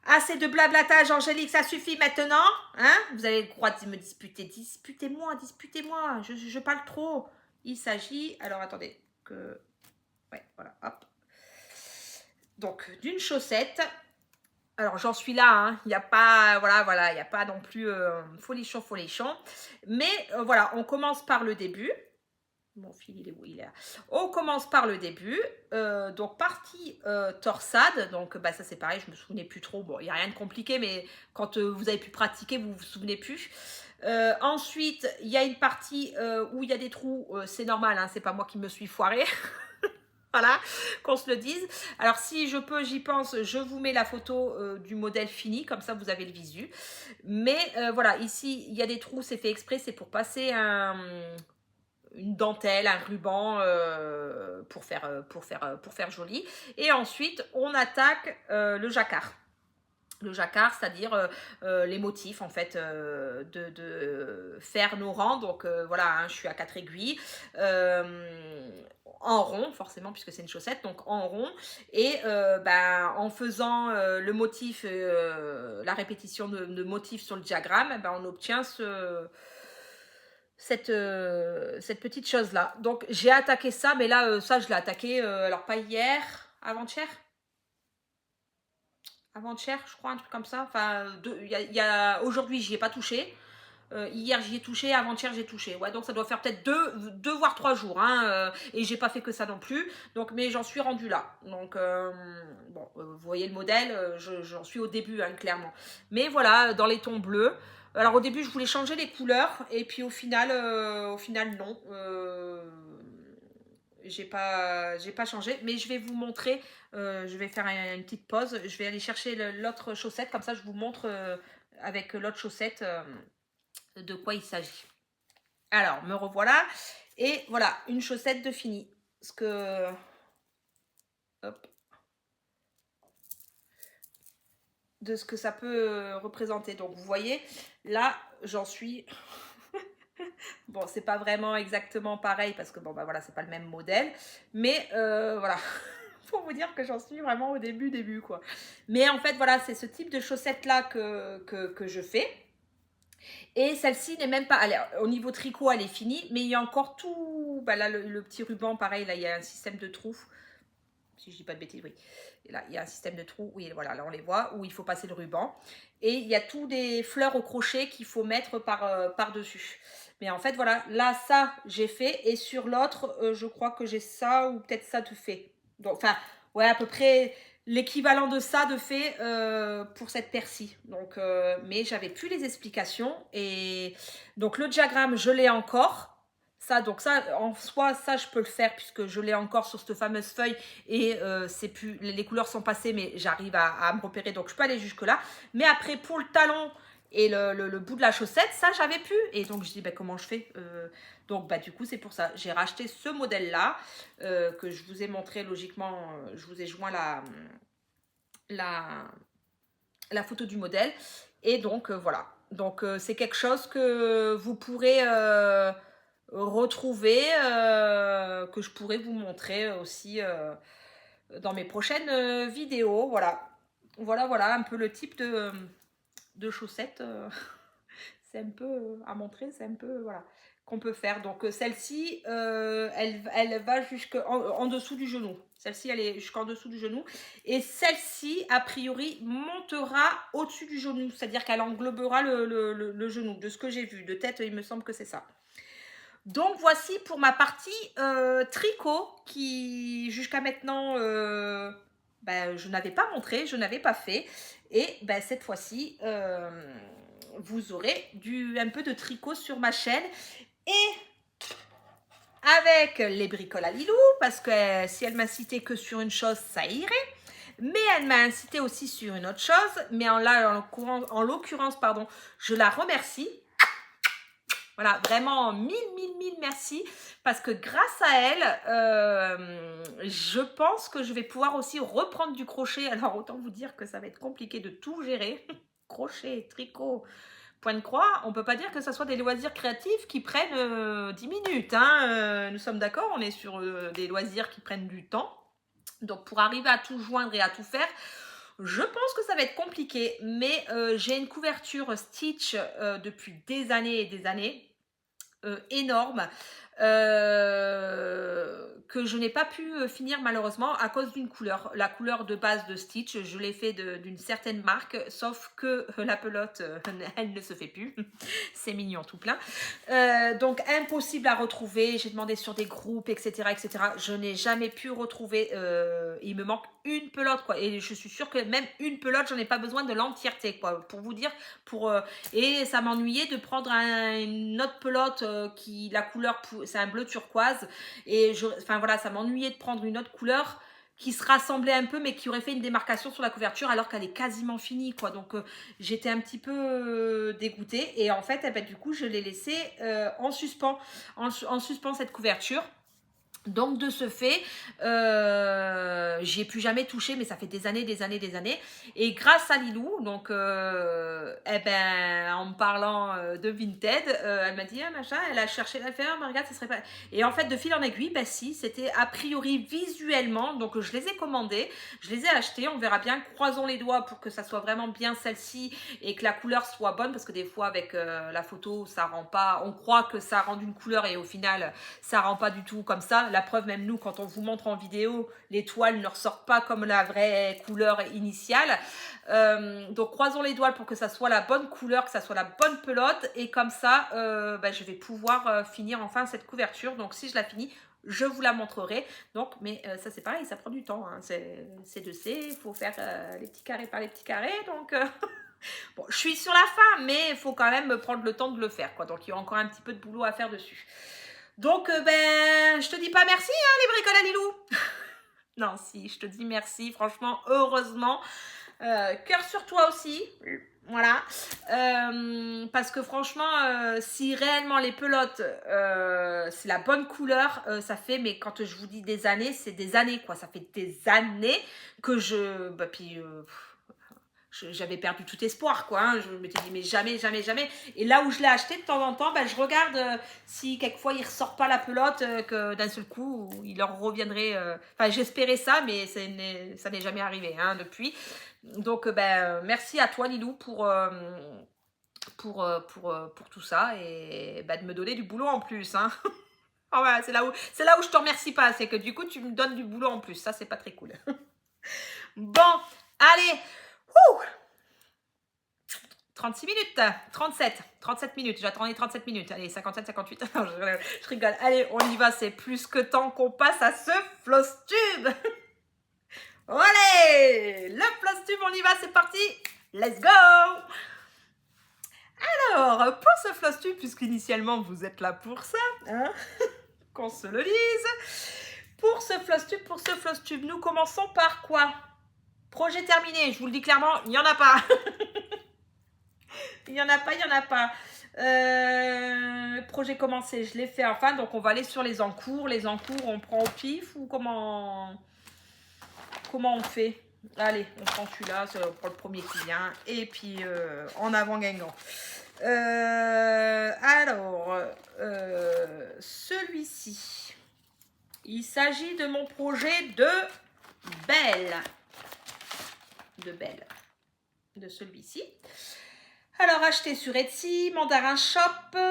assez de blablatage, Angélique, ça suffit maintenant. Hein? Vous avez le droit de me disputer. Disputez-moi, disputez-moi. Je parle trop. Il s'agit, alors attendez, ouais, voilà, hop. Donc, d'une chaussette. Alors j'en suis là, hein. Il n'y a pas, voilà, il n'y a pas non plus folichon. Mais voilà, on commence par le début. Mon fil, il est où? Il est là. On commence par le début. Donc partie torsade. Donc bah, ça c'est pareil, je me souvenais plus trop. Bon, il n'y a rien de compliqué, mais quand vous avez pu pratiquer, vous vous souvenez plus. Ensuite, il y a une partie où il y a des trous. C'est normal, hein, c'est pas moi qui me suis foirée. Voilà, qu'on se le dise. Alors, si je peux, j'y pense, je vous mets la photo du modèle fini, comme ça vous avez le visu. Mais voilà, ici, il y a des trous, c'est fait exprès, c'est pour passer une dentelle, un ruban pour faire joli. Et ensuite, on attaque le jacquard. Le jacquard, c'est-à-dire les motifs en fait de faire nos rangs. Donc voilà, hein, je suis à 4 aiguilles en rond forcément puisque c'est une chaussette, donc en rond. Et ben, en faisant le motif, la répétition de motifs sur le diagramme, ben, on obtient cette petite chose là. Donc j'ai attaqué ça, mais là ça je l'ai attaqué alors pas hier, avant-hier, je crois, un truc comme ça. Enfin, aujourd'hui, j'y ai pas touché. Hier, j'y ai touché. Avant-hier, j'ai touché. Ouais, donc ça doit faire peut-être deux voire 3 jours. Hein, et j'ai pas fait que ça non plus. Donc, mais j'en suis rendue là. Donc, bon, vous voyez le modèle. J'en suis au début, hein, clairement. Mais voilà, dans les tons bleus. Alors, au début, je voulais changer les couleurs. Et puis, au final, non. J'ai pas changé, mais je vais vous montrer, je vais faire une petite pause, je vais aller chercher l'autre chaussette, comme ça je vous montre avec l'autre chaussette de quoi il s'agit. Alors, me revoilà, et voilà, une chaussette de fini. Parce que, hop. de ce que ça peut représenter. Donc vous voyez, là j'en suis... Bon, c'est pas vraiment exactement pareil parce que bon bah voilà, c'est pas le même modèle, mais voilà. Pour vous dire que j'en suis vraiment au début quoi. Mais en fait voilà, c'est ce type de chaussettes là que je fais. Et celle-ci n'est même pas, au niveau tricot elle est finie, mais il y a encore tout, bah là le petit ruban pareil, là il y a un système de trous, si je dis pas de bêtises, oui. Et là il y a un système de trous, oui voilà, là on les voit, où il faut passer le ruban. Et il y a tous des fleurs au crochet qu'il faut mettre par-dessus. Mais en fait voilà, là ça j'ai fait, et sur l'autre je crois que j'ai ça, ou peut-être ça de fait. Donc, enfin ouais, à peu près l'équivalent de ça de fait pour cette persil. Donc, mais j'avais plus les explications. Et donc le diagramme, je l'ai encore. Ça, donc ça, en soi, ça, je peux le faire puisque je l'ai encore sur cette fameuse feuille. Et c'est plus, les couleurs sont passées, mais j'arrive à me repérer. Donc, je peux aller jusque-là. Mais après, pour le talon et le bout de la chaussette, ça, j'avais plus. Et donc, je dis, ben, comment je fais donc, bah, du coup, c'est pour ça. J'ai racheté ce modèle-là que je vous ai montré logiquement. Je vous ai joint la photo du modèle. Et donc, voilà. Donc, c'est quelque chose que vous pourrez retrouver, que je pourrais vous montrer aussi dans mes prochaines vidéos. Voilà. Voilà un peu le type de chaussettes. C'est un peu à montrer, c'est un peu, voilà, qu'on peut faire. Donc celle-ci, elle va en dessous du genou. Celle-ci, elle est jusqu'en dessous du genou. Et celle-ci, a priori, montera au-dessus du genou. C'est-à-dire qu'elle englobera le genou. De ce que j'ai vu de tête, il me semble que c'est ça. Donc voici pour ma partie tricot qui jusqu'à maintenant ben, je n'avais pas montré, je n'avais pas fait. Et ben, cette fois-ci, vous aurez un peu de tricot sur ma chaîne. Et avec les bricoles à Lilou, parce que si elle m'a incité que sur une chose, ça irait. Mais elle m'a incité aussi sur une autre chose. Mais en l'occurrence, pardon, je la remercie. Voilà, vraiment mille merci, parce que grâce à elle, je pense que je vais pouvoir aussi reprendre du crochet. Alors autant vous dire que ça va être compliqué de tout gérer. Crochet, tricot, point de croix, on ne peut pas dire que ce soit des loisirs créatifs qui prennent 10 minutes. Hein. Nous sommes d'accord, on est sur des loisirs qui prennent du temps. Donc pour arriver à tout joindre et à tout faire, je pense que ça va être compliqué, mais j'ai une couverture Stitch depuis des années et des années, énorme, que je n'ai pas pu finir malheureusement à cause d'une couleur. La couleur de base de Stitch, je l'ai fait d'une certaine marque, sauf que la pelote, elle ne se fait plus. C'est mignon tout plein. Donc impossible à retrouver. J'ai demandé sur des groupes, etc. etc. Je n'ai jamais pu retrouver. Il me manque une pelote, quoi. Et je suis sûre que même une pelote, j'en ai pas besoin de l'entièreté, quoi. Pour vous dire, et ça m'ennuyait de prendre une autre pelote qui, la couleur, c'est un bleu turquoise. Et enfin voilà, ça m'ennuyait de prendre une autre couleur qui se rassemblait un peu, mais qui aurait fait une démarcation sur la couverture alors qu'elle est quasiment finie, quoi. Donc j'étais un petit peu dégoûtée. Et en fait, eh ben, du coup, je l'ai laissée en suspens, en suspens cette couverture. Donc de ce fait, j'y ai plus jamais touché, mais ça fait des années. Et grâce à Lilou, donc, eh ben, en me parlant de Vinted, elle m'a dit, ah, machin, elle a cherché, elle fait, ah, regarde, ça serait pas... Et en fait, de fil en aiguille, bah si, c'était a priori visuellement, donc je les ai commandés, je les ai achetés, on verra bien, croisons les doigts pour que ça soit vraiment bien celle-ci et que la couleur soit bonne, parce que des fois, avec la photo, ça rend pas, on croit que ça rend une couleur et au final, ça rend pas du tout comme ça. La preuve, même nous, quand on vous montre en vidéo, les toiles ne ressortent pas comme la vraie couleur initiale. Donc, croisons les doigts pour que ça soit la bonne couleur, que ça soit la bonne pelote. Et comme ça, bah, je vais pouvoir finir enfin cette couverture. Donc, si je la finis, je vous la montrerai. Donc, mais ça, c'est pareil, ça prend du temps. Hein. C'est de C, il faut faire les petits carrés par les petits carrés. Donc... Bon, je suis sur la fin, mais il faut quand même prendre le temps de le faire, quoi. Donc, il y a encore un petit peu de boulot à faire dessus. Donc, ben, je te dis pas merci, hein, les bricoles à Lilou. Non, si, je te dis merci, franchement, heureusement. Cœur sur toi aussi, voilà. Parce que franchement, si réellement les pelotes, c'est la bonne couleur, ça fait, mais quand je vous dis des années, c'est des années, quoi. Ça fait des années que puis... j'avais perdu tout espoir, quoi. Hein. Je m'étais dit, mais jamais, jamais, jamais. Et là où je l'ai acheté, de temps en temps, ben, je regarde si quelquefois il ressort pas la pelote, que d'un seul coup, il leur reviendrait. Enfin, j'espérais ça, mais ça n'est jamais arrivé hein, depuis. Donc, merci à toi, Lilou, pour tout ça et de me donner du boulot en plus. Hein. Oh, voilà, c'est là où je te remercie pas, c'est que du coup, tu me donnes du boulot en plus. Ça, c'est pas très cool. Bon, allez. Ouh 36 minutes, 37 minutes, j'attendais 37 minutes, allez, 57, 58, je rigole, allez, on y va, c'est plus que temps qu'on passe à ce floss tube. Allez, le floss tube, on y va, c'est parti, let's go. Alors, pour ce floss tube, puisqu'initialement vous êtes là pour ça, hein, qu'on se le dise, pour ce floss tube, nous commençons par quoi? Projet terminé, je vous le dis clairement, il n'y en a pas. Il n'y en a pas, il n'y en a pas. Projet commencé, je l'ai fait enfin, donc on va aller sur les encours. Les encours, on prend au pif ou comment on fait? Allez, on prend celui-là, on prend le premier qui vient, et puis en avant Guingamp. Alors, celui-ci, il s'agit de mon projet de Belle. De celui-ci. Alors, acheté sur Etsy, Mandarin Shop,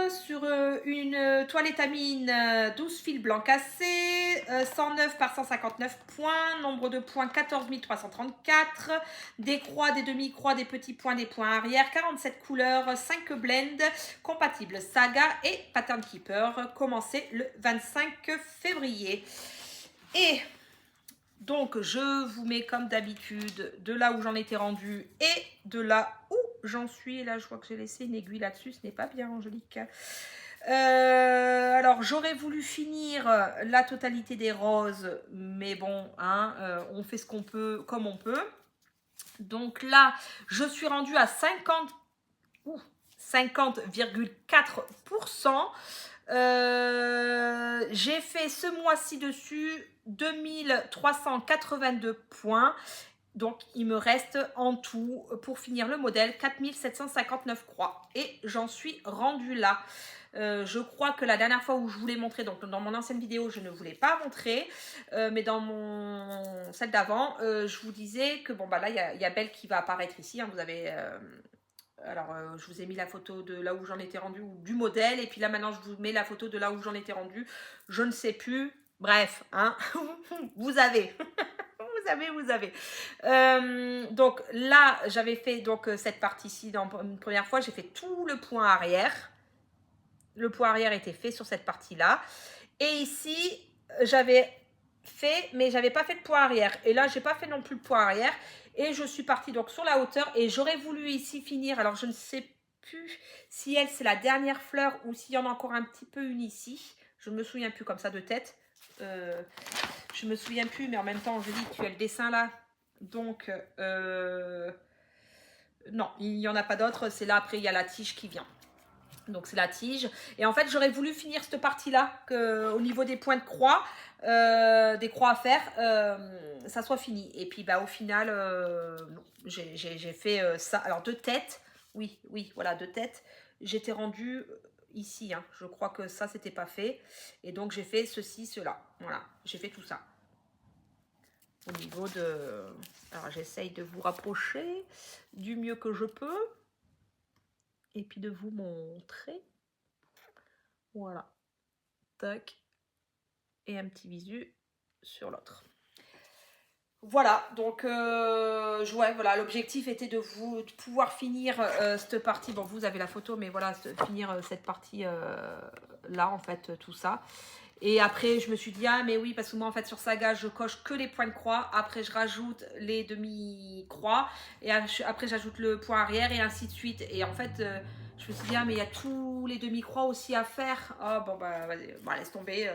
sur une toilette à mine, 12 fils blancs cassés, 109 par 159 points, nombre de points 14 334, des croix, des demi-croix, des petits points, des points arrière, 47 couleurs, 5 blends, compatibles Saga et Pattern Keeper, commencé le 25 février. Et donc, je vous mets comme d'habitude de là où j'en étais rendue et de là où j'en suis. Et là, je vois que j'ai laissé une aiguille là-dessus. Ce n'est pas bien, Angélique. Alors, j'aurais voulu finir la totalité des roses. Mais bon, hein, on fait ce qu'on peut, comme on peut. Donc là, je suis rendue à 50,4%. J'ai fait ce mois-ci dessus 2382 points. Donc, il me reste en tout, pour finir le modèle, 4759 croix. Et j'en suis rendue là. Je crois que la dernière fois où je vous l'ai montré, donc dans mon ancienne vidéo, je ne vous l'ai pas montré. Mais dans celle d'avant, je vous disais que, bon, bah là, il y a Belle qui va apparaître ici. Hein, vous avez... Alors, je vous ai mis la photo de là où j'en étais rendue, ou du modèle. Et puis là, maintenant, je vous mets la photo de là où j'en étais rendue. Je ne sais plus. Bref, hein, vous avez. vous avez. Donc là, j'avais fait donc cette partie-ci dans une première fois. J'ai fait tout le point arrière. Le point arrière était fait sur cette partie-là. Et ici, j'avais fait, mais j'avais pas fait de point arrière. Et là, j'ai pas fait non plus le point arrière. Et je suis partie donc sur la hauteur. Et j'aurais voulu ici finir. Alors, je ne sais plus si elle, c'est la dernière fleur ou s'il y en a encore un petit peu une ici. Je ne me souviens plus comme ça de tête. Je me souviens plus, mais en même temps, je dis, tu as le dessin là. Donc, non, il n'y en a pas d'autre. C'est là, après, il y a la tige qui vient. Donc, c'est la tige. Et en fait, j'aurais voulu finir cette partie-là, au niveau des points de croix, des croix à faire, ça soit fini. Et puis, bah, au final, non, j'ai fait ça. Alors, de tête, oui, voilà, de tête, j'étais rendue ici. Hein. Je crois que ça, c'était pas fait. Et donc, j'ai fait ceci, cela. Voilà, j'ai fait tout ça. Au niveau de... Alors, j'essaye de vous rapprocher du mieux que je peux. Et puis de vous montrer. Voilà. Tac. Et un petit visu sur l'autre. Voilà, donc ouais, voilà, l'objectif était de pouvoir finir cette partie. Bon, vous avez la photo, mais voilà, finir cette partie là, en fait, tout ça. Et après, je me suis dit, ah, mais oui, parce que moi, en fait, sur Saga, je coche que les points de croix. Après, je rajoute les demi-croix. Et après, j'ajoute le point arrière et ainsi de suite. Et en fait, je me suis dit, ah, mais il y a tous les demi-croix aussi à faire. Oh, bon, bah, vas-y, bah, laisse tomber.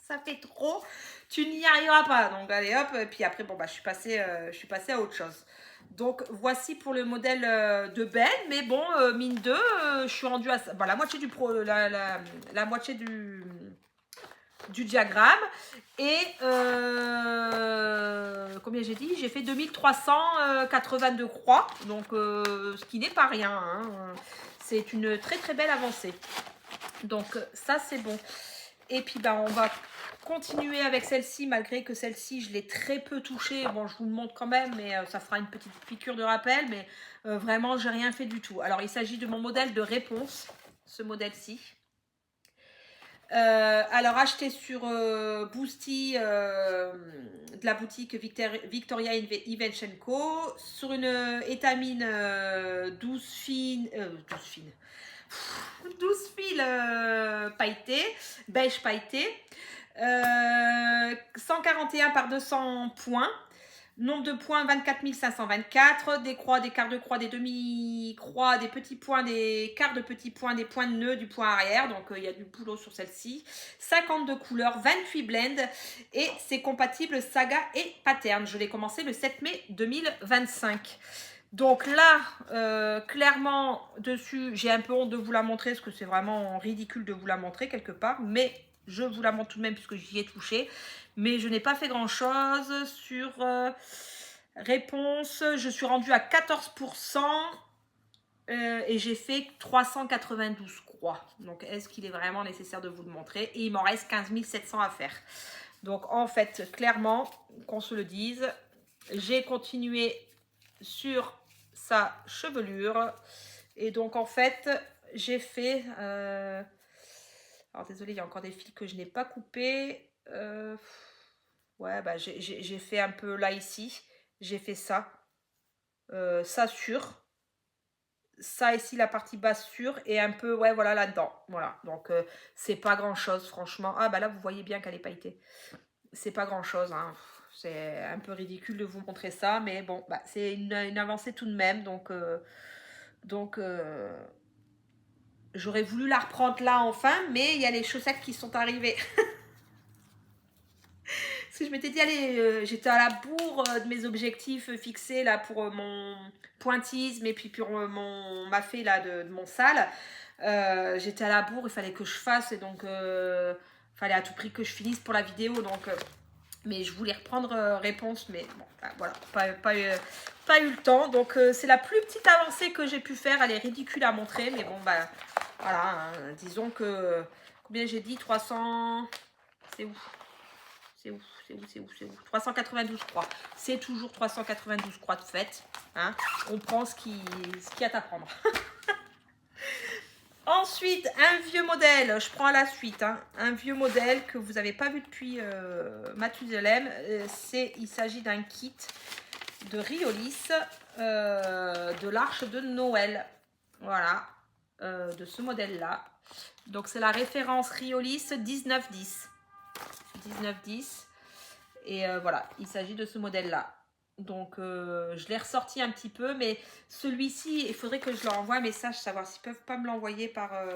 Ça fait trop. Tu n'y arriveras pas. Donc, allez, hop. Et puis après, bon, bah, je suis passée à autre chose. Donc, voici pour le modèle de Ben. Mais bon, mine 2, je suis rendue à la moitié du la moitié du du diagramme. Et combien j'ai dit? J'ai fait 2382 croix, donc ce qui n'est pas rien, hein. C'est une très très belle avancée. Donc ça c'est bon. Et puis ben, on va continuer avec celle-ci, malgré que celle-ci je l'ai très peu touchée. Bon, je vous le montre quand même, mais ça fera une petite piqûre de rappel, mais vraiment j'ai rien fait du tout. Alors il s'agit de mon modèle de réponse, ce modèle-ci. Alors acheté sur Boosty de la boutique Victoria Ivenchenko sur une étamine 12 fines 12 fils pailletés, beige pailleté, 141 par 200 points. Nombre de points 24 524, des croix, des quarts de croix, des demi-croix, des petits points, des quarts de petits points, des points de nœud, du point arrière. Donc il y a du boulot sur celle-ci. 52 couleurs, 28 blends et c'est compatible Saga et Pattern. Je l'ai commencé le 7 mai 2025. Donc là, clairement, dessus, j'ai un peu honte de vous la montrer parce que c'est vraiment ridicule de vous la montrer quelque part. Mais je vous la montre tout de même puisque j'y ai touché. Mais je n'ai pas fait grand-chose sur réponse. Je suis rendue à 14% et j'ai fait 392 croix. Donc, est-ce qu'il est vraiment nécessaire de vous le montrer? Et il m'en reste 15 700 à faire. Donc, en fait, clairement, qu'on se le dise, j'ai continué sur sa chevelure. Et donc, en fait, j'ai fait... alors, désolé, il y a encore des fils que je n'ai pas coupés. Ouais, bah, j'ai fait un peu là, ici. J'ai fait ça. Ça sur. Ça ici, la partie basse sur. Et un peu, ouais, voilà, là-dedans. Voilà. Donc, c'est pas grand-chose, franchement. Ah, bah là, vous voyez bien qu'elle est pailletée. C'est pas grand-chose, hein. C'est un peu ridicule de vous montrer ça. Mais bon, bah, c'est une avancée tout de même. Donc j'aurais voulu la reprendre là, enfin. Mais il y a les chaussettes qui sont arrivées. Parce que je m'étais dit, allez, j'étais à la bourre de mes objectifs fixés là pour mon pointillisme et puis pour ma fée là de mon sale. J'étais à la bourre, il fallait que je fasse et donc fallait à tout prix que je finisse pour la vidéo. Donc, mais je voulais reprendre réponse, mais bon, bah, voilà, pas eu le temps. Donc c'est la plus petite avancée que j'ai pu faire. Elle est ridicule à montrer, mais bon, bah voilà, hein, disons que combien j'ai dit 300, c'est où? C'est où? C'est où 392 croix. C'est toujours 392 croix de fête. Hein. On prend ce qu'il y a à prendre. Ensuite, un vieux modèle. Je prends à la suite. Hein. Un vieux modèle que vous n'avez pas vu depuis Mathusalem. Il s'agit d'un kit de Riolis de l'Arche de Noël. Voilà. De ce modèle-là. Donc, c'est la référence Riolis 1910. 1910. Et voilà, il s'agit de ce modèle-là. Donc, je l'ai ressorti un petit peu, mais celui-ci, il faudrait que je leur envoie un message, savoir s'ils ne peuvent pas me l'envoyer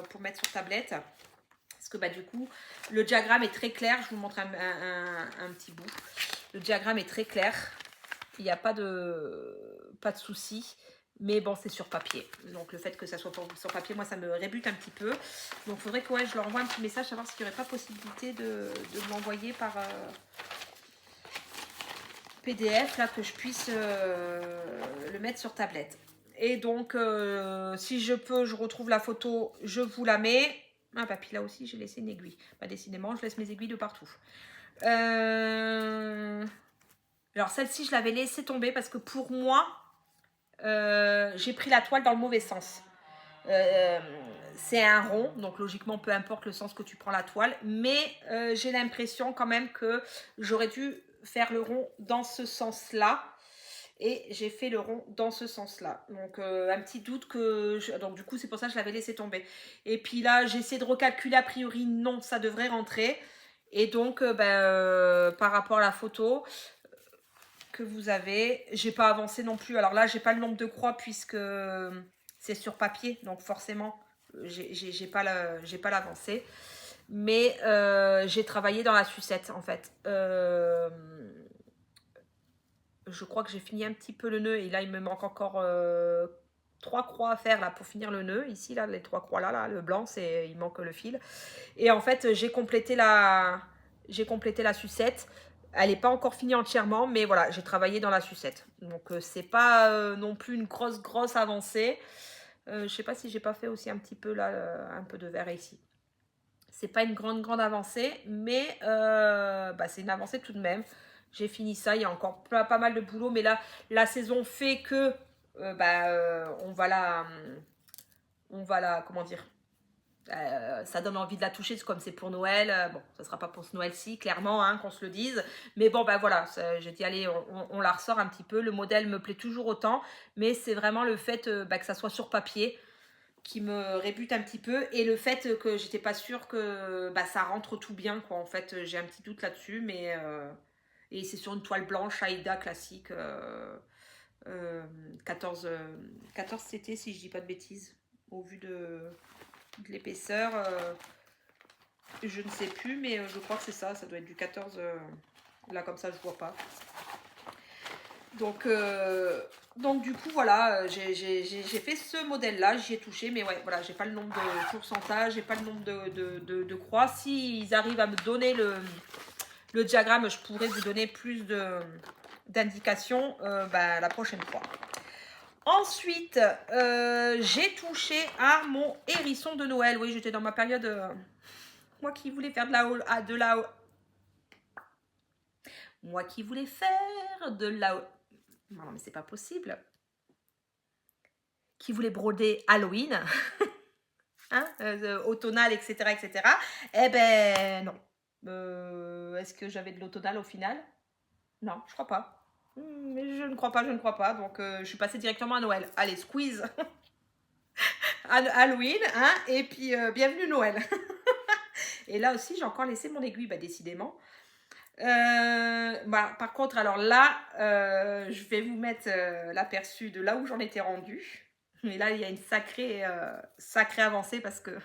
pour mettre sur tablette. Parce que bah, du coup, le diagramme est très clair. Je vous montre un petit bout. Le diagramme est très clair. Il n'y a pas de souci. Mais bon, c'est sur papier. Donc, le fait que ça soit sur papier, moi, ça me rébute un petit peu. Donc, il faudrait que je leur envoie un petit message, savoir s'il n'y aurait pas possibilité de m'envoyer par... PDF là que je puisse le mettre sur tablette. Et donc si je peux, je retrouve la photo, je vous la mets. Ah bah puis là aussi j'ai laissé une aiguille. Bah décidément je laisse mes aiguilles de partout. Alors celle-ci je l'avais laissée tomber parce que pour moi j'ai pris la toile dans le mauvais sens. C'est un rond, donc logiquement peu importe le sens que tu prends la toile, mais j'ai l'impression quand même que j'aurais dû faire le rond dans ce sens-là, et j'ai fait le rond dans ce sens-là. Donc un petit doute donc du coup c'est pour ça que je l'avais laissé tomber. Et puis là j'ai essayé de recalculer, a priori non, ça devrait rentrer. Et donc par rapport à la photo que vous avez, j'ai pas avancé non plus. Alors là j'ai pas le nombre de croix puisque c'est sur papier, donc forcément j'ai pas l'avancée. Mais j'ai travaillé dans la sucette en fait. Je crois que j'ai fini un petit peu le nœud et là il me manque encore 3 croix à faire là pour finir le nœud. Ici là, les 3 croix là, le blanc, il manque le fil. Et en fait j'ai complété la j'ai complété la sucette. Elle n'est pas encore finie entièrement, mais voilà, j'ai travaillé dans la sucette. Donc, c'est pas non plus une grosse avancée. Je sais pas si j'ai pas fait aussi un petit peu là, un peu de vert ici. C'est pas une grande avancée, mais bah, c'est une avancée tout de même. J'ai fini ça, il y a encore pas mal de boulot, mais là, la saison fait que on va la, comment dire, ça donne envie de la toucher, comme c'est pour Noël. Bon, ça sera pas pour ce Noël-ci, clairement, hein, qu'on se le dise. Mais bon, ben voilà, j'ai dit, allez, on la ressort un petit peu. Le modèle me plaît toujours autant, mais c'est vraiment le fait que ça soit sur papier qui me rébute un petit peu, et le fait que j'étais pas sûre que ça rentre tout bien, quoi. En fait, j'ai un petit doute là-dessus, mais et c'est sur une toile blanche Aïda classique, 14 CT si je dis pas de bêtises, au vu de l'épaisseur, je ne sais plus, mais je crois que c'est ça doit être du 14, là comme ça je vois pas. Donc du coup voilà, j'ai fait ce modèle là, j'y ai touché, mais ouais voilà, j'ai pas le nombre de pourcentage, j'ai pas le nombre de croix. S'ils arrivent à me donner le diagramme, je pourrais vous donner plus d'indications la prochaine fois. Ensuite, j'ai touché à mon hérisson de Noël. Oui, j'étais dans ma période, moi qui voulais faire moi qui voulais faire de la... Non, mais c'est pas possible. Qui voulait broder Halloween, hein, automnal, etc., etc. Eh ben non. Est-ce que j'avais de l'automnal au final? Non, je crois pas. Mais je ne crois pas. Donc, je suis passée directement à Noël. Allez, squeeze. Halloween, hein, et puis bienvenue Noël. Et là aussi, j'ai encore laissé mon aiguille, décidément. Par contre, alors là, je vais vous mettre l'aperçu de là où j'en étais rendue. Mais là, il y a une sacrée avancée parce que...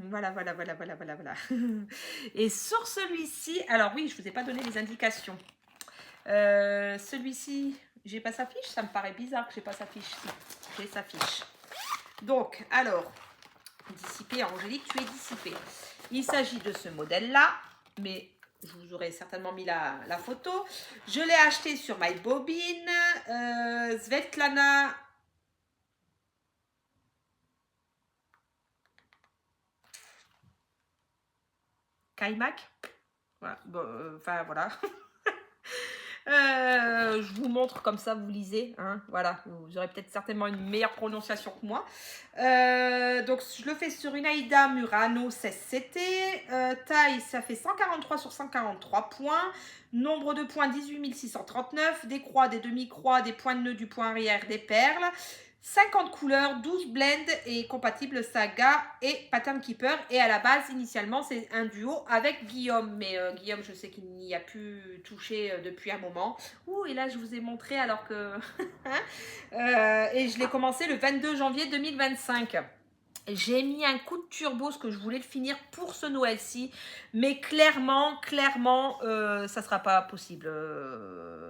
Voilà. Et sur celui-ci, alors oui, je ne vous ai pas donné les indications. Celui-ci, j'ai pas sa fiche, ça me paraît bizarre que j'ai pas sa fiche. Si, j'ai sa fiche. Donc, alors, dissipé, Angélique, tu es dissipée. Il s'agit de ce modèle-là, mais je vous aurais certainement mis la photo. Je l'ai acheté sur MyBobine, Svetlana... Kaimak. Voilà, enfin voilà. Je vous montre comme ça, vous lisez, hein, voilà, vous aurez peut-être certainement une meilleure prononciation que moi. Donc je le fais sur une Aïda Murano 16CT, taille ça fait 143 sur 143 points, nombre de points 18 639, des croix, des demi-croix, des points de nœud, du point arrière, des perles, 50 couleurs, 12 blends et compatible Saga et Pattern Keeper. Et à la base, initialement, c'est un duo avec Guillaume. Mais Guillaume, je sais qu'il n'y a plus touché depuis un moment. Ouh, et là, je vous ai montré alors que... et je l'ai commencé le 22 janvier 2025. J'ai mis un coup de turbo, parce que je voulais le finir pour ce Noël-ci. Mais clairement, ça sera pas possible.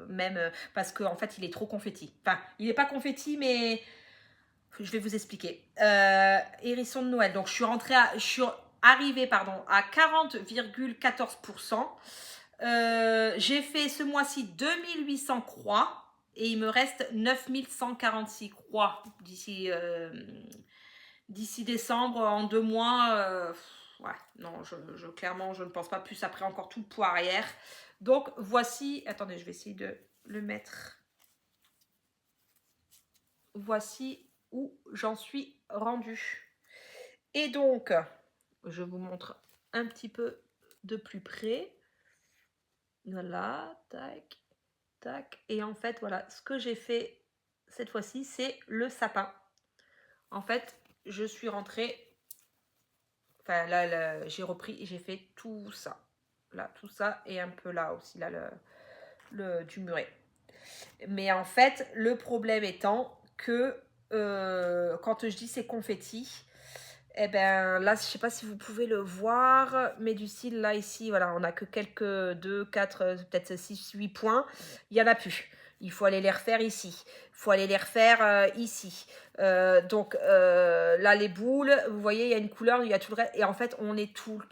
Même parce qu'en fait, il est trop confetti. Enfin, il n'est pas confetti, mais... Je vais vous expliquer. Hérisson de Noël. Donc, je suis arrivée à 40,14%. J'ai fait ce mois-ci 2800 croix et il me reste 9146 croix d'ici décembre, en 2 mois. Ouais, non, clairement, je ne pense pas. Plus après, encore tout le poids arrière. Donc, voici... Attendez, je vais essayer de le mettre. Voici où j'en suis rendue. Et donc, je vous montre un petit peu de plus près. Voilà, tac, tac. Et en fait, voilà, ce que j'ai fait cette fois-ci, c'est le sapin. En fait, je suis rentrée... Enfin, là j'ai repris et j'ai fait tout ça. Là, tout ça et un peu là aussi, là, du muret. Mais en fait, le problème étant que quand je dis c'est confetti, eh ben là, je sais pas si vous pouvez le voir, mais du style là, ici, voilà, on a que quelques 2, 4, peut-être 6, 8 points. Il n'y en a plus. il faut aller les refaire ici. Il faut aller les refaire ici. Donc là, les boules, vous voyez, il y a une couleur, il y a tout le reste. Et en fait, on est tout le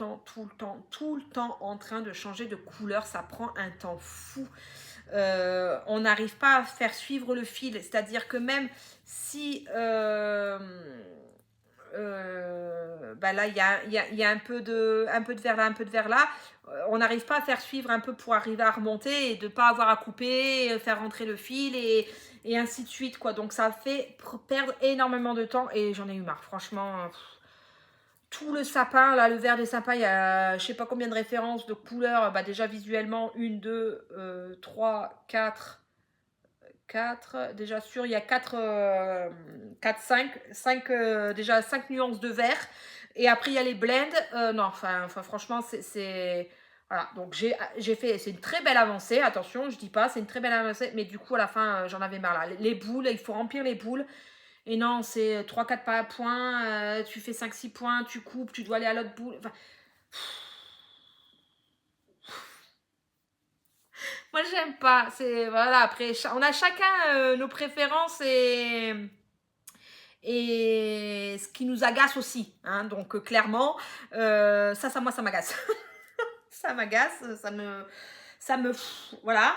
temps en train de changer de couleur. Ça prend un temps fou. On n'arrive pas à faire suivre le fil. C'est-à-dire que même si... bah là, il y a un peu de vert là, un peu de vert là. On n'arrive pas à faire suivre un peu pour arriver à remonter et de ne pas avoir à couper, faire rentrer le fil et ainsi de suite, quoi. Donc, ça fait perdre énormément de temps et j'en ai eu marre. Franchement, tout le sapin, là, le vert des sapins, il y a je sais pas combien de références de couleurs. Bah, déjà, visuellement, 1, 2, 3, 4... 4, déjà sûr, il y a 4, 5 déjà 5 nuances de vert. Et après, il y a les blends. Non, enfin franchement, c'est... Voilà, donc j'ai fait... C'est une très belle avancée, attention, je dis pas, c'est une très belle avancée. Mais du coup, à la fin, j'en avais marre, là. Les boules, il faut remplir les boules. Et non, c'est 3-4 points, tu fais 5-6 points, tu coupes, tu dois aller à l'autre boule. Enfin, moi, j'aime pas. C'est... Voilà, après, on a chacun nos préférences et ce qui nous agace aussi. Hein. Donc, clairement, moi, ça m'agace. Ça m'agace, voilà.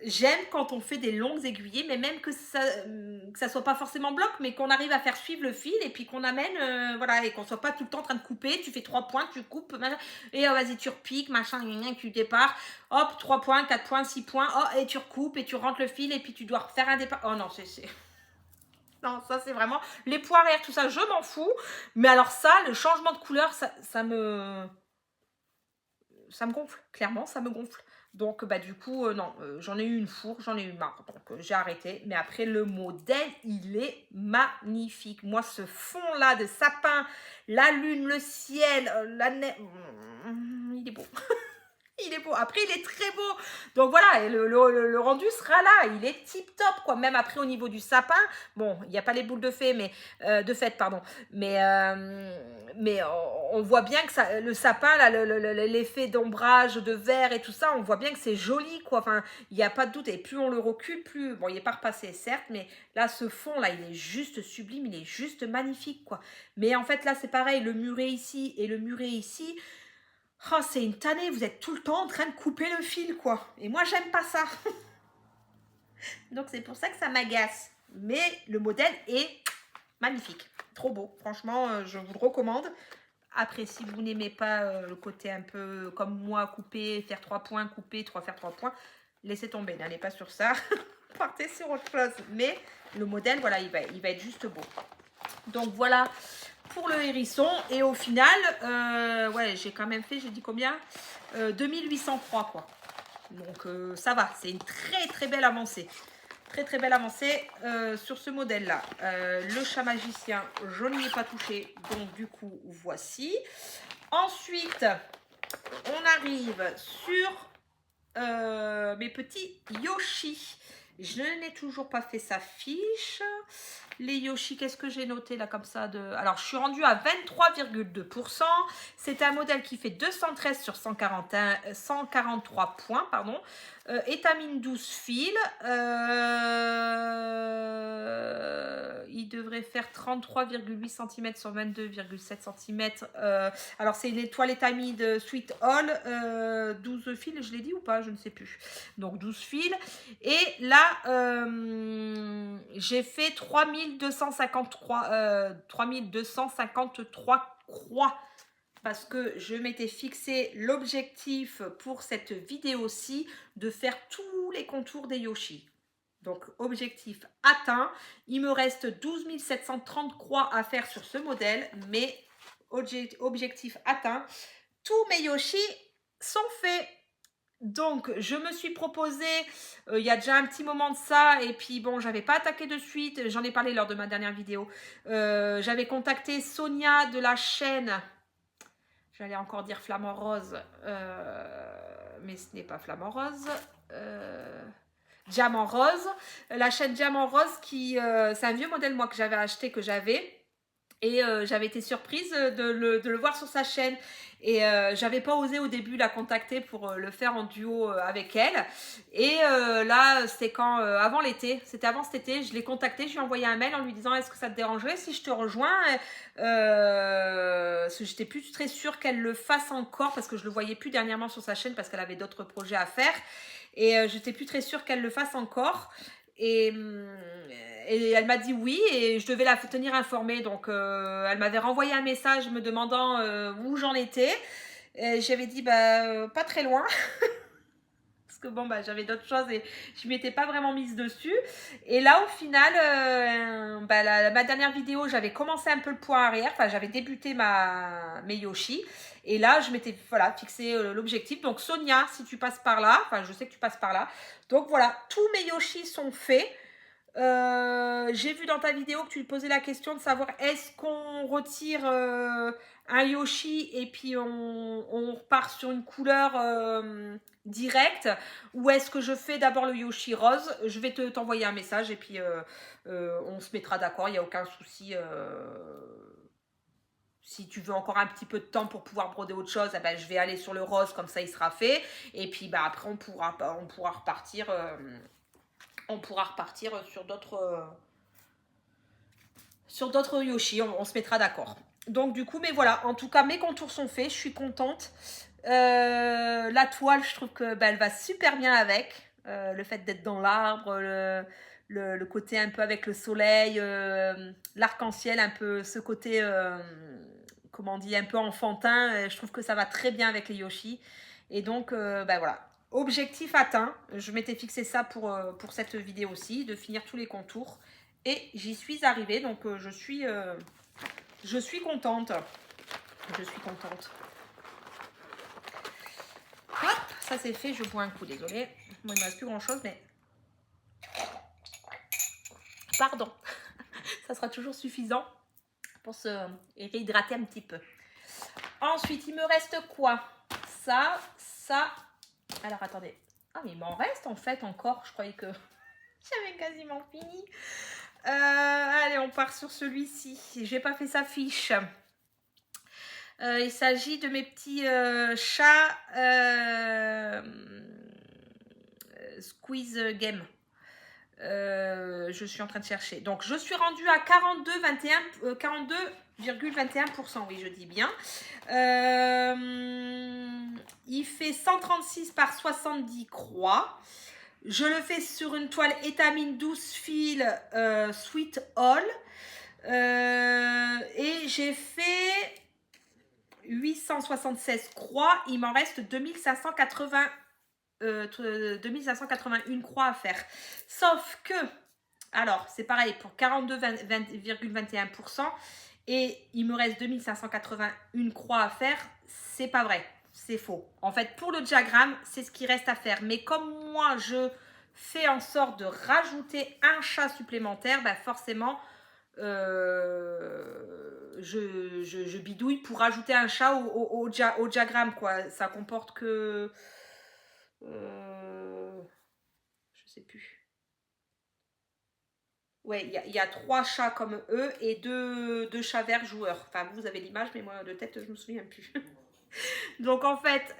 J'aime quand on fait des longues aiguillées, mais même que ça soit pas forcément bloc, mais qu'on arrive à faire suivre le fil et puis qu'on amène, voilà, et qu'on soit pas tout le temps en train de couper. Tu fais 3 points, tu coupes, machin, et vas-y, tu repiques, machin, tu départs, hop, 3 points, 4 points, 6 points, oh, et tu recoupes et tu rentres le fil et puis tu dois refaire un départ. Oh non, non, ça c'est vraiment les poirières, tout ça, je m'en fous. Mais alors ça, le changement de couleur, ça me gonfle, clairement, ça me gonfle. Donc, bah, du coup, non, j'en ai eu une fourre, j'en ai eu marre. Donc, j'ai arrêté. Mais après, le modèle, il est magnifique. Moi, ce fond-là de sapin, la lune, le ciel, la neige, il est beau. Il est beau. Après, il est très beau. Donc voilà, et le rendu sera là. Il est tip top, quoi. Même après, au niveau du sapin, bon, il n'y a pas les boules de fée, mais de fête, pardon. Mais on voit bien que ça, le sapin, là, l'effet d'ombrage, de vert et tout ça, on voit bien que c'est joli, quoi. Enfin, il n'y a pas de doute. Et plus on le recule, plus bon, il n'est pas repassé, certes, mais là, ce fond, là, il est juste sublime, il est juste magnifique, quoi. Mais en fait, là, c'est pareil, le muret ici et le muret ici. Oh, c'est une tannée, vous êtes tout le temps en train de couper le fil, quoi. Et moi, j'aime pas ça. Donc, c'est pour ça que ça m'agace. Mais le modèle est magnifique. Trop beau. Franchement, je vous le recommande. Après, si vous n'aimez pas le côté un peu comme moi, couper, faire 3 points, couper, faire 3 points, laissez tomber. N'allez pas sur ça. Partez sur autre chose. Mais le modèle, voilà, il va être juste beau. Donc, voilà pour le hérisson. Et au final, ouais, j'ai quand même fait, j'ai dit combien 2803, quoi. Donc, ça va. C'est une très, très belle avancée. Très, très belle avancée sur ce modèle-là. Le chat magicien, je n'y ai pas touché. Donc, du coup, voici. Ensuite, on arrive sur mes petits Yoshi. Je n'ai toujours pas fait sa fiche. Les Yoshi, qu'est-ce que j'ai noté là comme ça Alors, je suis rendue à 23,2%. C'est un modèle qui fait 213 sur 143 points, pardon. Étamine 12 fils. Il devrait faire 33,8 cm sur 22,7 cm. Alors, c'est une étoile étamine Sweet All. 12 fils, je l'ai dit ou pas? Je ne sais plus. Donc, 12 fils. Et là, j'ai fait 3253 croix parce que je m'étais fixé l'objectif pour cette vidéo-ci de faire tous les contours des Yoshi. Donc, objectif atteint. Il me reste 12 730 croix à faire sur ce modèle, mais objectif atteint. Tous mes Yoshi sont faits. Donc, je me suis proposé, il y a déjà un petit moment de ça, et puis bon, j'avais pas attaqué de suite, j'en ai parlé lors de ma dernière vidéo. J'avais contacté Sonia de la chaîne, j'allais encore dire Flamant Rose, mais ce n'est pas Flamant Rose, Diamant Rose, la chaîne Diamant Rose, qui c'est un vieux modèle moi que j'avais acheté, que j'avais. Et j'avais été surprise de le voir sur sa chaîne. Et j'avais pas osé au début la contacter pour le faire en duo avec elle. Et là, c'était quand avant l'été, c'était avant cet été, je l'ai contactée, je lui ai envoyé un mail en lui disant est-ce que ça te dérangerait si je te rejoins parce que j'étais plus très sûre qu'elle le fasse encore parce que je le voyais plus dernièrement sur sa chaîne parce qu'elle avait d'autres projets à faire. Et j'étais plus très sûre qu'elle le fasse encore. Et elle m'a dit oui et je devais la tenir informée. Donc elle m'avait renvoyé un message me demandant où j'en étais. Et j'avais dit pas très loin. Parce que bon, j'avais d'autres choses et je m'étais pas vraiment mise dessus. Et là, au final, ma dernière vidéo, j'avais commencé un peu le point arrière. Enfin, j'avais débuté mes Yoshi. Et là, je m'étais fixé l'objectif. Donc, Sonia, si tu passes par là, enfin, je sais que tu passes par là. Donc, voilà, tous mes Yoshi sont faits. J'ai vu dans ta vidéo que tu te posais la question de savoir est-ce qu'on retire un Yoshi et puis on repart sur une couleur directe ou est-ce que je fais d'abord le Yoshi rose. Je vais t'envoyer un message et puis on se mettra d'accord, il n'y a aucun souci. Si tu veux encore un petit peu de temps pour pouvoir broder autre chose, je vais aller sur le rose, comme ça il sera fait. Et puis après on pourra repartir sur d'autres Yoshi, on se mettra d'accord. Donc du coup, mais voilà, en tout cas mes contours sont faits, je suis contente. La toile, je trouve que elle va super bien avec. Le fait d'être dans l'arbre, le côté un peu avec le soleil, l'arc-en-ciel, un peu ce côté, comment on dit, un peu enfantin. Je trouve que ça va très bien avec les Yoshi. Et donc, voilà. Objectif atteint. Je m'étais fixé ça pour cette vidéo aussi, de finir tous les contours. Et j'y suis arrivée, donc je suis contente. Je suis contente. Hop, ça c'est fait, je bois un coup, désolée. Moi, il ne me reste plus grand chose, mais... Pardon. Ça sera toujours suffisant pour se réhydrater un petit peu. Ensuite, il me reste quoi? Ça. Alors, attendez. Ah, mais il m'en reste en fait encore. Je croyais que j'avais quasiment fini. Allez, on part sur celui-ci. J'ai pas fait sa fiche. Il s'agit de mes petits chats Squeeze Game. Je suis en train de chercher. Donc, je suis rendue à 42,21%. Oui, je dis bien. Il fait 136 par 70 croix. Je le fais sur une toile étamine 12 fils Sweet All. Et j'ai fait 876 croix. Il m'en reste 2581 croix à faire. Sauf que, alors, c'est pareil pour 42,21%. Et il me reste 2581 croix à faire. C'est pas vrai. C'est faux. En fait, pour le diagramme, c'est ce qui reste à faire. Mais comme moi, je fais en sorte de rajouter un chat supplémentaire, forcément, je bidouille pour rajouter un chat au diagramme, quoi. Ça comporte que... je sais plus. Ouais, il y a 3 chats comme eux et deux chats verts joueurs. Enfin, vous avez l'image, mais moi, de tête, je me souviens plus. Donc, en fait,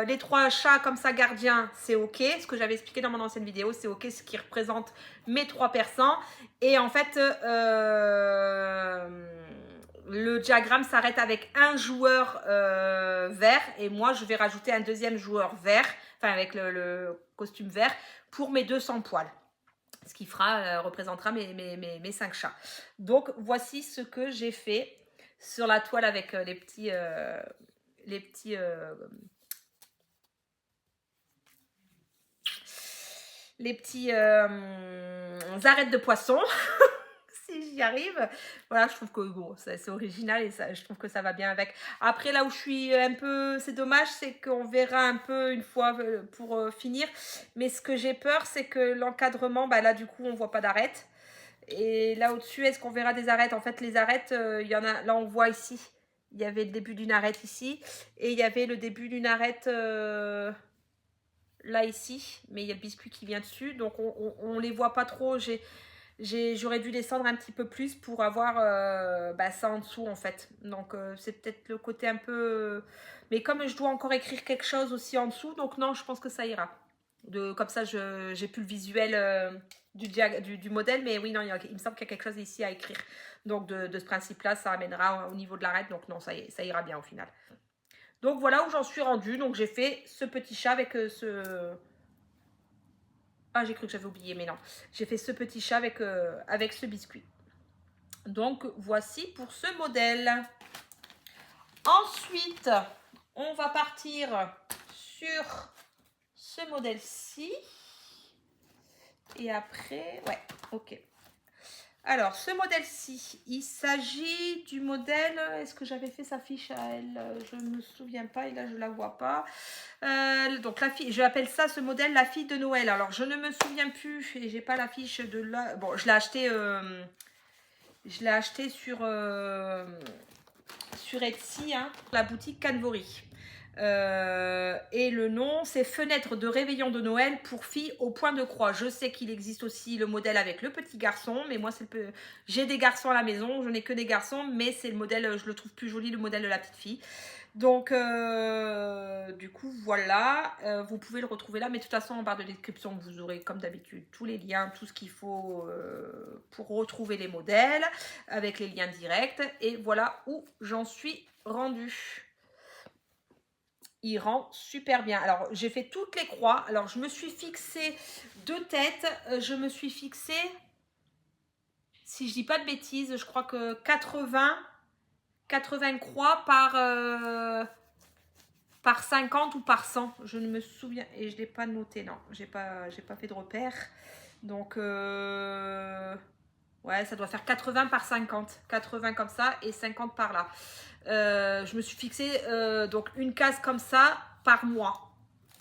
les 3 chats comme ça gardiens, c'est OK. Ce que j'avais expliqué dans mon ancienne vidéo, c'est OK, ce qui représente mes 3 persans. Et en fait, le diagramme s'arrête avec un joueur vert. Et moi, je vais rajouter un deuxième joueur vert, enfin avec le costume vert, pour mes 200 poils. Ce qui représentera mes 5 chats. Donc, voici ce que j'ai fait sur la toile avec les petits arêtes de poisson. Si j'y arrive. Voilà, je trouve que bon, c'est original et ça, je trouve que ça va bien avec. Après, là où je suis un peu, c'est dommage, c'est qu'on verra un peu une fois pour finir. Mais ce que j'ai peur, c'est que l'encadrement, là du coup, on voit pas d'arêtes. Et là au-dessus, est-ce qu'on verra des arêtes? En fait, les arêtes, il y en a, là on voit ici. Il y avait le début d'une arête ici. Et il y avait le début d'une arête là ici. Mais il y a le biscuit qui vient dessus. Donc on les voit pas trop. J'aurais dû descendre un petit peu plus pour avoir ça en dessous en fait. Donc c'est peut-être le côté un peu... Mais comme je dois encore écrire quelque chose aussi en dessous, donc non, je pense que ça ira. Comme ça, j'ai plus le visuel du modèle, mais oui, non, il me semble qu'il y a quelque chose ici à écrire. Donc de ce principe-là, ça amènera au niveau de l'arête, donc non, ça ira bien au final. Donc voilà où j'en suis rendue. Donc j'ai fait ce petit chat avec ce... Ah, j'ai cru que j'avais oublié, mais non. J'ai fait ce petit chat avec ce biscuit. Donc, voici pour ce modèle. Ensuite, on va partir sur ce modèle-ci. Et après, ouais, ok. Alors, ce modèle-ci, il s'agit du modèle... Est-ce que j'avais fait sa fiche à elle? Je ne me souviens pas et là, je ne la vois pas. Donc, la fille, je appelle ça, ce modèle, la fille de Noël. Alors, je ne me souviens plus et j'ai pas la fiche de là. Bon, je l'ai acheté sur Etsy, hein, la boutique Canvory. Et le nom, c'est Fenêtre de réveillon de Noël pour filles au point de croix. Je sais qu'il existe aussi le modèle avec le petit garçon, mais moi, j'ai des garçons à la maison, je n'ai que des garçons, mais c'est le modèle, je le trouve plus joli, le modèle de la petite fille. Donc, du coup, voilà, vous pouvez le retrouver là, mais de toute façon, en barre de description, vous aurez comme d'habitude tous les liens, tout ce qu'il faut pour retrouver les modèles, avec les liens directs. Et voilà où j'en suis rendue. Il rend super bien. Alors, j'ai fait toutes les croix. Alors, je me suis fixé 2 têtes. Je me suis fixé, si je dis pas de bêtises, je crois que 80 croix par 50 ou par 100. Je ne me souviens. Et je ne l'ai pas noté, non. J'ai pas fait de repère. Donc, ouais, ça doit faire 80 par 50. 80 comme ça et 50 par là. Je me suis fixé donc une case comme ça par mois.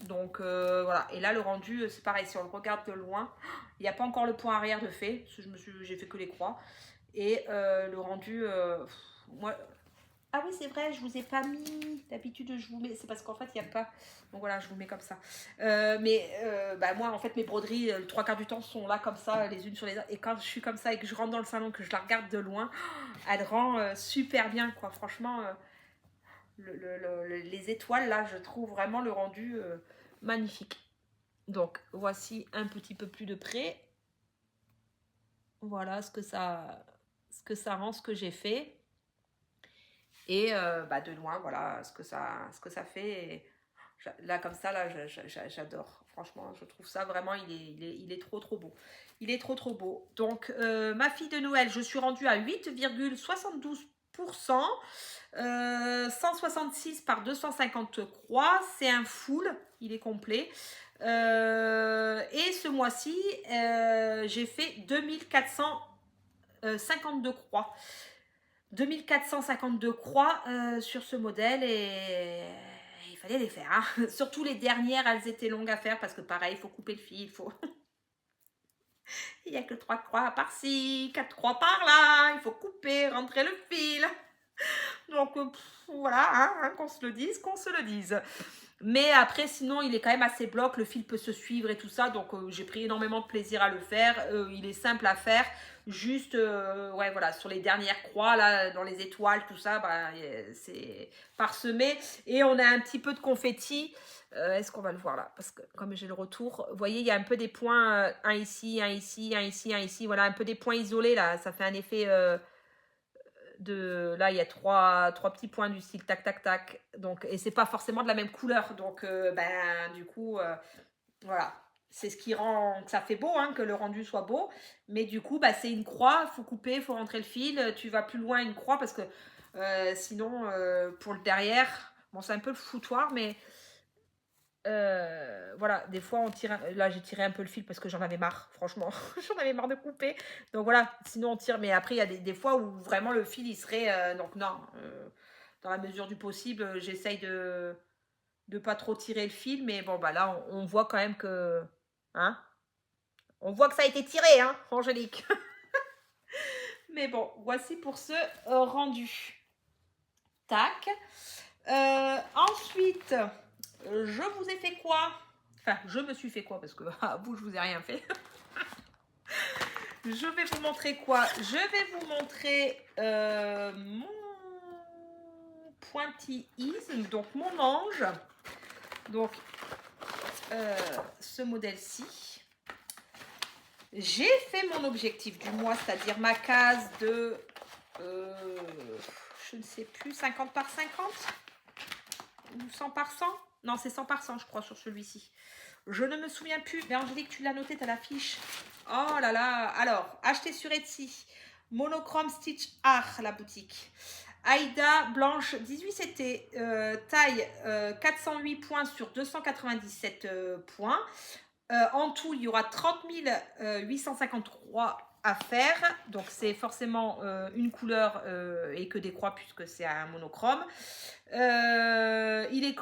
Donc voilà. Et là, le rendu, c'est pareil. Si on le regarde de loin, il n'y a pas encore le point arrière de fait. Parce que j'ai fait que les croix. Et le rendu, moi... Ah oui, c'est vrai, je vous ai pas mis. D'habitude, je vous mets. C'est parce qu'en fait, il n'y a pas. Donc voilà, je vous mets comme ça. Moi, en fait, mes broderies, le 3/4 du temps, sont là comme ça, les unes sur les autres. Et quand je suis comme ça et que je rentre dans le salon, que je la regarde de loin, elle rend super bien, quoi. Franchement, les étoiles, là, je trouve vraiment le rendu magnifique. Donc, voici un petit peu plus de près. Voilà ce que ça rend, ce que j'ai fait. Et de loin, voilà ce que ça fait. Et là, comme ça, là, j'adore. Franchement, je trouve ça vraiment, il est trop, trop beau. Il est trop, trop beau. Donc, ma fille de Noël, je suis rendue à 8,72%. 166 par 250 croix. C'est un full, il est complet. Et ce mois-ci, j'ai fait 2452 croix. 2452 croix sur ce modèle et il fallait les faire. Hein. Surtout les dernières, elles étaient longues à faire parce que pareil, il faut couper le fil. Il n'y a que 3 croix par-ci, 4 croix par-là. Il faut couper, rentrer le fil. Donc voilà, hein, qu'on se le dise, Mais après, sinon, il est quand même assez bloc. Le fil peut se suivre et tout ça. Donc, j'ai pris énormément de plaisir à le faire. Il est simple à faire. Juste, ouais, voilà, sur les dernières croix, là, dans les étoiles, tout ça, c'est parsemé. Et on a un petit peu de confetti. Est-ce qu'on va le voir là? Parce que comme j'ai le retour, vous voyez, il y a un peu des points. Un ici, un ici, un ici, un ici. Voilà, un peu des points isolés, là. Ça fait un effet... là il y a trois petits points du style tac tac tac, donc, et c'est pas forcément de la même couleur, donc du coup voilà, c'est ce qui rend que ça fait beau, hein, que le rendu soit beau, mais du coup c'est une croix, faut couper, faut rentrer le fil, tu vas plus loin une croix parce que sinon pour le derrière, bon c'est un peu le foutoir, mais voilà, des fois on tire, là j'ai tiré un peu le fil parce que j'en avais marre, franchement, j'en avais marre de couper, donc voilà, sinon on tire, mais après il y a des fois où vraiment le fil il serait, donc non, dans la mesure du possible, j'essaye de pas trop tirer le fil, mais bon là on voit quand même que, hein, on voit que ça a été tiré, hein, Angélique. Mais bon, voici pour ce rendu. Tac. Ensuite, je vous ai fait quoi? Enfin, je me suis fait quoi? Parce que à vous, je vous ai rien fait. je vais vous montrer quoi? Je vais vous montrer mon pointillisme, donc mon ange. Donc, ce modèle-ci. J'ai fait mon objectif du mois, c'est-à-dire ma case de, je ne sais plus, 50 par 50 ou 100 par 100. Non, c'est 100 par 100, je crois, sur celui-ci. Je ne me souviens plus. Mais Angélique, tu l'as noté, tu as l'affiche. Oh là là. Alors, acheté sur Etsy. Monochrome Stitch Art, la boutique. Aïda Blanche 18 CT, taille 408 points sur 297 points. En tout, il y aura 30 853 à faire. Donc, c'est forcément une couleur et que des croix puisque c'est un monochrome. Il est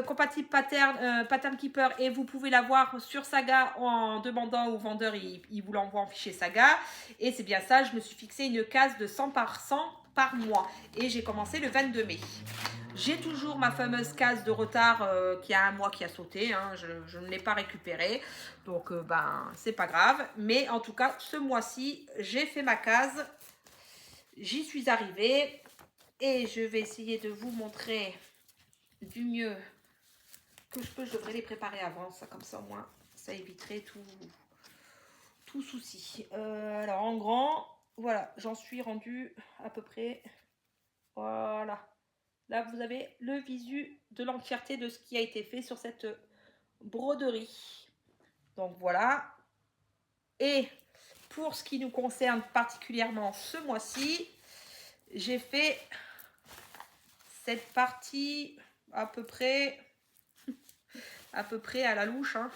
compatible Pattern Keeper et vous pouvez l'avoir sur Saga en demandant au vendeur, il vous l'envoie en fichier Saga. Et c'est bien ça, je me suis fixé une case de 100 par 100 par mois. Et j'ai commencé le 22 mai. J'ai toujours ma fameuse case de retard qui a un mois qui a sauté. Hein, je ne l'ai pas récupérée. Donc, c'est pas grave. Mais en tout cas, ce mois-ci, j'ai fait ma case. J'y suis arrivée. Et je vais essayer de vous montrer du mieux que je peux. Je devrais les préparer avant. Ça, comme ça, au moins, ça éviterait tout souci. Alors, en grand, voilà, j'en suis rendue à peu près. Voilà. Là, vous avez le visu de l'entièreté de ce qui a été fait sur cette broderie. Donc, voilà. Et pour ce qui nous concerne particulièrement ce mois-ci, j'ai fait cette partie à peu près à la louche. Hein.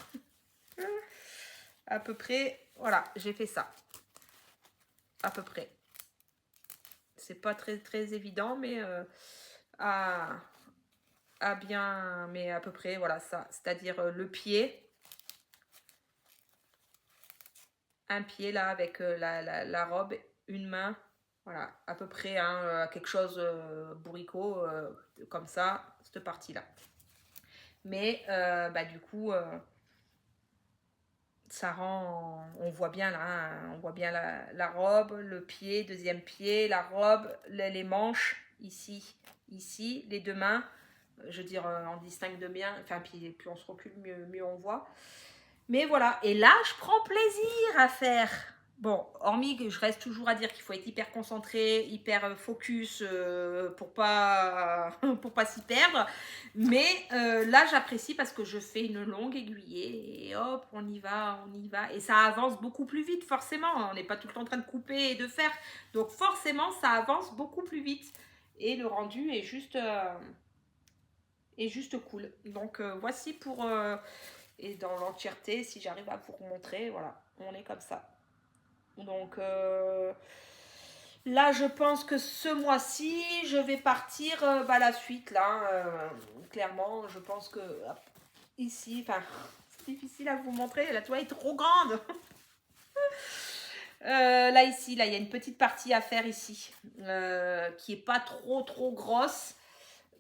À peu près, voilà, j'ai fait ça. À peu près. C'est pas très, très évident, mais... bien, mais à peu près, voilà ça, c'est-à-dire le pied, un pied là avec la robe, une main, voilà, à peu près hein, quelque chose bourricot, comme ça, cette partie-là. Mais du coup, ça rend, on voit bien là, hein, on voit bien la robe, le pied, deuxième pied, la robe, les manches, ici, les deux mains. Je veux dire, on distingue de bien, enfin, puis plus on se recule, mieux on voit. Mais voilà, et là, je prends plaisir à faire. Bon, hormis que je reste toujours à dire qu'il faut être hyper concentré, hyper focus pour pas s'y perdre. Mais là, j'apprécie parce que je fais une longue aiguillée et hop, on y va. Et ça avance beaucoup plus vite, forcément. On n'est pas tout le temps en train de couper et de faire. Donc forcément, ça avance beaucoup plus vite. Et le rendu est juste cool. Donc voici pour... et dans l'entièreté, si j'arrive à vous montrer, voilà, on est comme ça. Donc là, je pense que ce mois-ci, je vais partir la suite, là, clairement, je pense que ici, enfin, c'est difficile à vous montrer, la toile est trop grande. Là, ici, là, il y a une petite partie à faire ici, qui est pas trop grosse.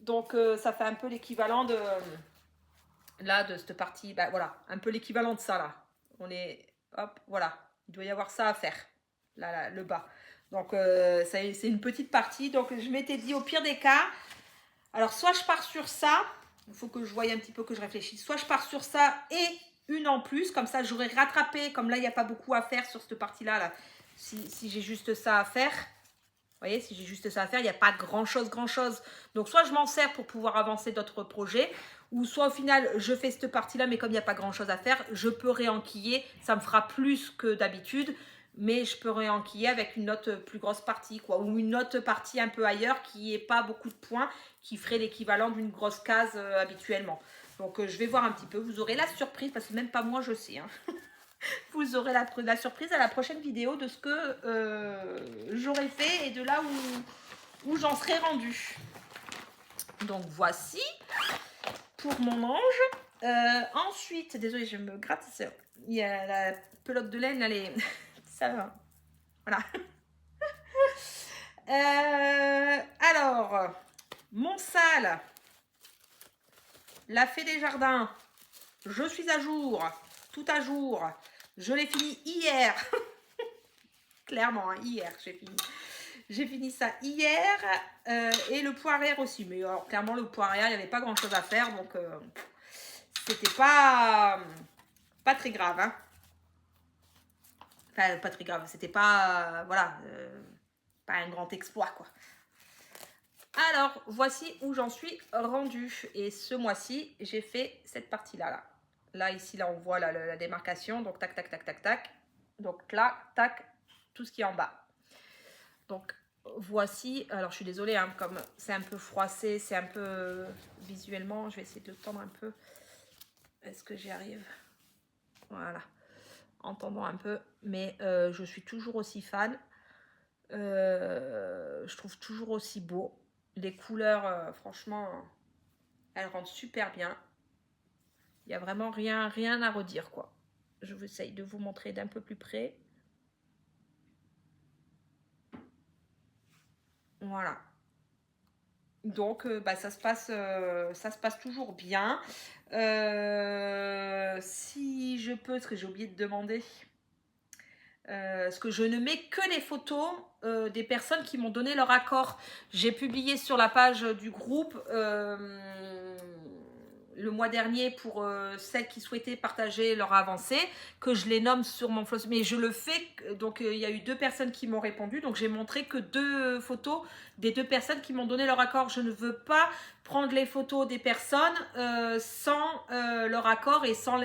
Donc, ça fait un peu l'équivalent de... là, de cette partie, voilà, un peu l'équivalent de ça, là. On est, hop, voilà, il doit y avoir ça à faire, là le bas. Donc, c'est une petite partie. Donc, je m'étais dit, au pire des cas, alors, soit je pars sur ça, il faut que je voie un petit peu, que je réfléchisse, soit je pars sur ça et une en plus, comme ça, j'aurais rattrapé, comme là, il n'y a pas beaucoup à faire sur cette partie-là, là, si j'ai juste ça à faire. Vous voyez, si j'ai juste ça à faire, il n'y a pas grand-chose. Donc, soit je m'en sers pour pouvoir avancer d'autres projets, ou soit au final, je fais cette partie-là, mais comme il n'y a pas grand-chose à faire, je peux réenquiller. Ça me fera plus que d'habitude, mais je peux réenquiller avec une autre plus grosse partie, quoi, ou une autre partie un peu ailleurs qui n'ait pas beaucoup de points, qui ferait l'équivalent d'une grosse case habituellement. Donc, je vais voir un petit peu. Vous aurez la surprise, parce que même pas moi, je sais, hein. Vous aurez la surprise à la prochaine vidéo de ce que j'aurai fait et de là où j'en serai rendue. Donc voici pour mon ange. Ensuite, désolée, je me gratte. Il y a la pelote de laine, elle est... ça va. Voilà. Alors, mon sale, la fée des jardins, je suis à jour, tout à jour. Je l'ai fini hier. Clairement, hein, hier, j'ai fini. J'ai fini ça hier et le poids arrière aussi. Mais alors, clairement, le poids arrière, il n'y avait pas grand-chose à faire. Donc, c'était pas très grave. Hein. Enfin, pas très grave. C'était pas, voilà, pas un grand exploit, quoi. Alors, voici où j'en suis rendue. Et ce mois-ci, j'ai fait cette partie-là. Là, ici, là, on voit la démarcation. Donc, tac, tac, tac, tac, tac. Donc là, tac, tout ce qui est en bas. Donc, voici. Alors, je suis désolée, hein, comme c'est un peu froissé, c'est un peu visuellement. Je vais essayer de le tendre un peu. Est-ce que j'y arrive? Voilà. En tendant un peu. Mais je suis toujours aussi fan. Je trouve toujours aussi beau. Les couleurs, franchement, elles rendent super bien. Il n'y a vraiment rien à redire, quoi. Je vais essayer de vous montrer d'un peu plus près. Voilà. Donc, ça se passe toujours bien. Si je peux, ce que j'ai oublié de demander, parce que je ne mets que les photos des personnes qui m'ont donné leur accord. J'ai publié sur la page du groupe le mois dernier pour celles qui souhaitaient partager leur avancée, que je les nomme sur mon floss. Mais je le fais, donc il y a eu 2 personnes qui m'ont répondu, donc j'ai montré que 2 photos des 2 personnes qui m'ont donné leur accord. Je ne veux pas prendre les photos des personnes sans leur accord et sans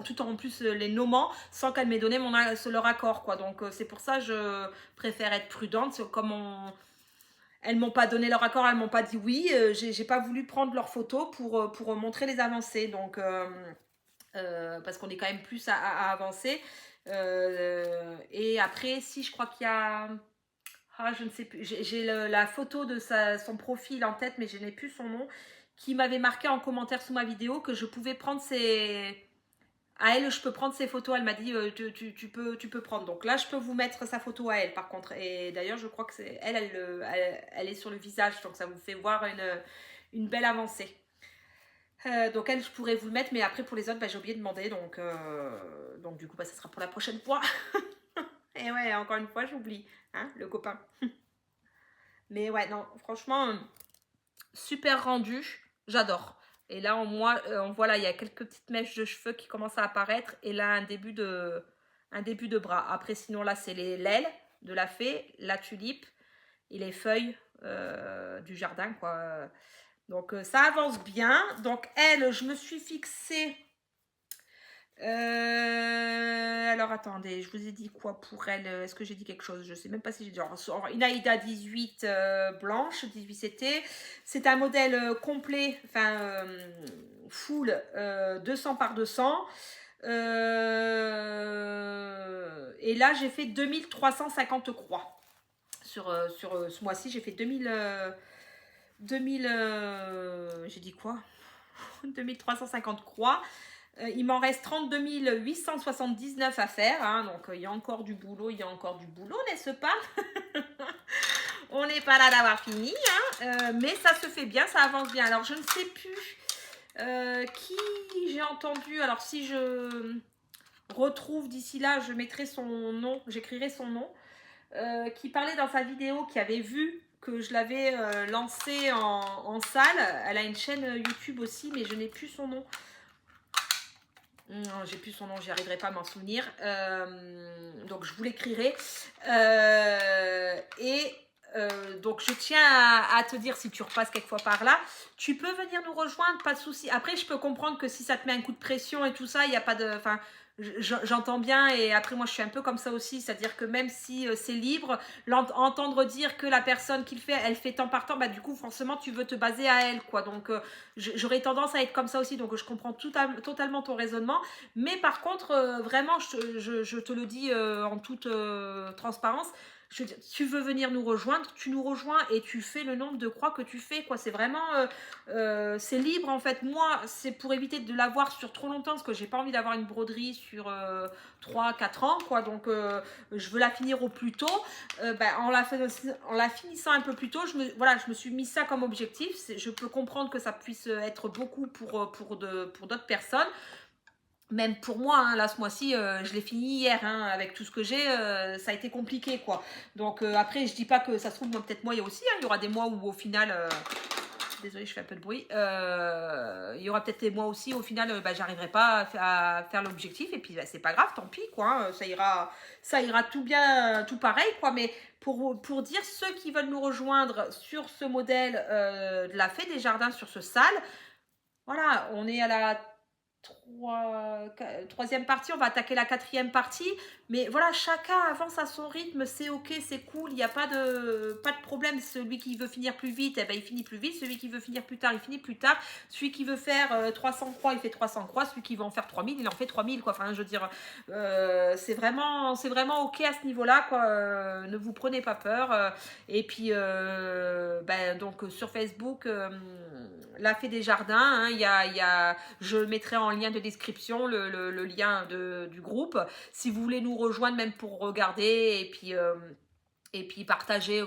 tout en plus les nommant sans qu'elles m'aient donné leur accord, quoi. Donc c'est pour ça que je préfère être prudente. Comme elles m'ont pas donné leur accord, elles m'ont pas dit oui, j'ai pas voulu prendre leurs photos pour montrer les avancées. Donc parce qu'on est quand même plus à avancer. Et après, si je crois qu'il y a... Ah, je ne sais plus. J'ai la photo de son profil en tête, mais je n'ai plus son nom, qui m'avait marqué en commentaire sous ma vidéo que je pouvais prendre ses... À elle, je peux prendre ses photos. Elle m'a dit, tu peux prendre. Donc là, je peux vous mettre sa photo à elle, par contre. Et d'ailleurs, je crois que c'est elle est sur le visage. Donc ça vous fait voir une belle avancée. Donc elle, je pourrais vous le mettre. Mais après, pour les autres, j'ai oublié de demander. Donc du coup, ça sera pour la prochaine fois. Et ouais, encore une fois, j'oublie. Hein, le copain. Mais ouais, non, franchement, super rendu. J'adore. Et là, on voit là, il y a quelques petites mèches de cheveux qui commencent à apparaître. Et là, un début de bras. Après, sinon, là, c'est l'aile de la fée, la tulipe et les feuilles du jardin, quoi. Donc, ça avance bien. Donc, elle, je me suis fixée... alors attendez, je vous ai dit quoi pour elle? Est-ce que j'ai dit quelque chose? Je sais même pas si j'ai dit. Une Aïda 18 blanche, 18 CT. C'est un modèle complet, enfin full 200 par 200. Et là, j'ai fait 2350 croix. Sur ce mois-ci, j'ai fait 2000 j'ai dit quoi? 2350 croix. Il m'en reste 32 879 à faire. Hein, donc, il y a encore du boulot, n'est-ce pas? On n'est pas là d'avoir fini. Hein, mais ça se fait bien, ça avance bien. Alors, je ne sais plus qui j'ai entendu. Alors, si je retrouve d'ici là, je mettrai son nom, j'écrirai son nom. Qui parlait dans sa vidéo, qui avait vu que je l'avais lancé en salle. Elle a une chaîne YouTube aussi, mais je n'ai plus son nom. Non, j'ai plus son nom, j'y arriverai pas à m'en souvenir. Donc je vous l'écrirai. Donc je tiens à te dire, si tu repasses quelquefois par là, tu peux venir nous rejoindre, pas de souci. Après, je peux comprendre que si ça te met un coup de pression et tout ça, il n'y a pas de... Enfin, j'entends bien, et après moi je suis un peu comme ça aussi, c'est-à-dire que même si c'est libre, entendre dire que la personne qui le fait, elle fait temps par temps, du coup forcément tu veux te baser à elle, quoi. Donc j'aurais tendance à être comme ça aussi, donc je comprends totalement ton raisonnement, mais par contre vraiment je te le dis en toute transparence, tu veux venir nous rejoindre, tu nous rejoins et tu fais le nombre de croix que tu fais, quoi. C'est vraiment c'est libre en fait. Moi, c'est pour éviter de l'avoir sur trop longtemps, parce que j'ai pas envie d'avoir une broderie sur 3-4 ans, quoi. Donc je veux la finir au plus tôt. En la finissant un peu plus tôt, je me suis mis ça comme objectif. Je peux comprendre que ça puisse être beaucoup pour d'autres personnes. Même pour moi, hein, là ce mois-ci, je l'ai fini hier, hein, avec tout ce que j'ai, ça a été compliqué quoi. Donc après, je dis pas que ça se trouve, peut-être moi il y a aussi, hein, il y aura des mois où au final, désolée, je fais un peu de bruit, il y aura peut-être des mois aussi, au final, j'arriverai pas à faire l'objectif, et puis c'est pas grave, tant pis quoi, hein, ça ira tout bien, tout pareil quoi, mais pour dire ceux qui veulent nous rejoindre sur ce modèle de la Fée des Jardins, sur ce salle, voilà, on est à la troisième partie, on va attaquer la quatrième partie, mais voilà, chacun avance à son rythme, c'est ok, c'est cool, il n'y a pas de problème. Celui qui veut finir plus vite, eh ben, il finit plus vite, celui qui veut finir plus tard, il finit plus tard, celui qui veut faire 300 croix, il fait 300 croix, celui qui veut en faire 3000, il en fait 3000 quoi. Enfin, je veux dire, c'est vraiment ok à ce niveau-là quoi. Ne vous prenez pas peur. Et puis donc sur Facebook, la Fée des Jardins, hein, je mettrai en lien de description le lien du groupe. Si vous voulez nous rejoindre, même pour regarder, et puis partager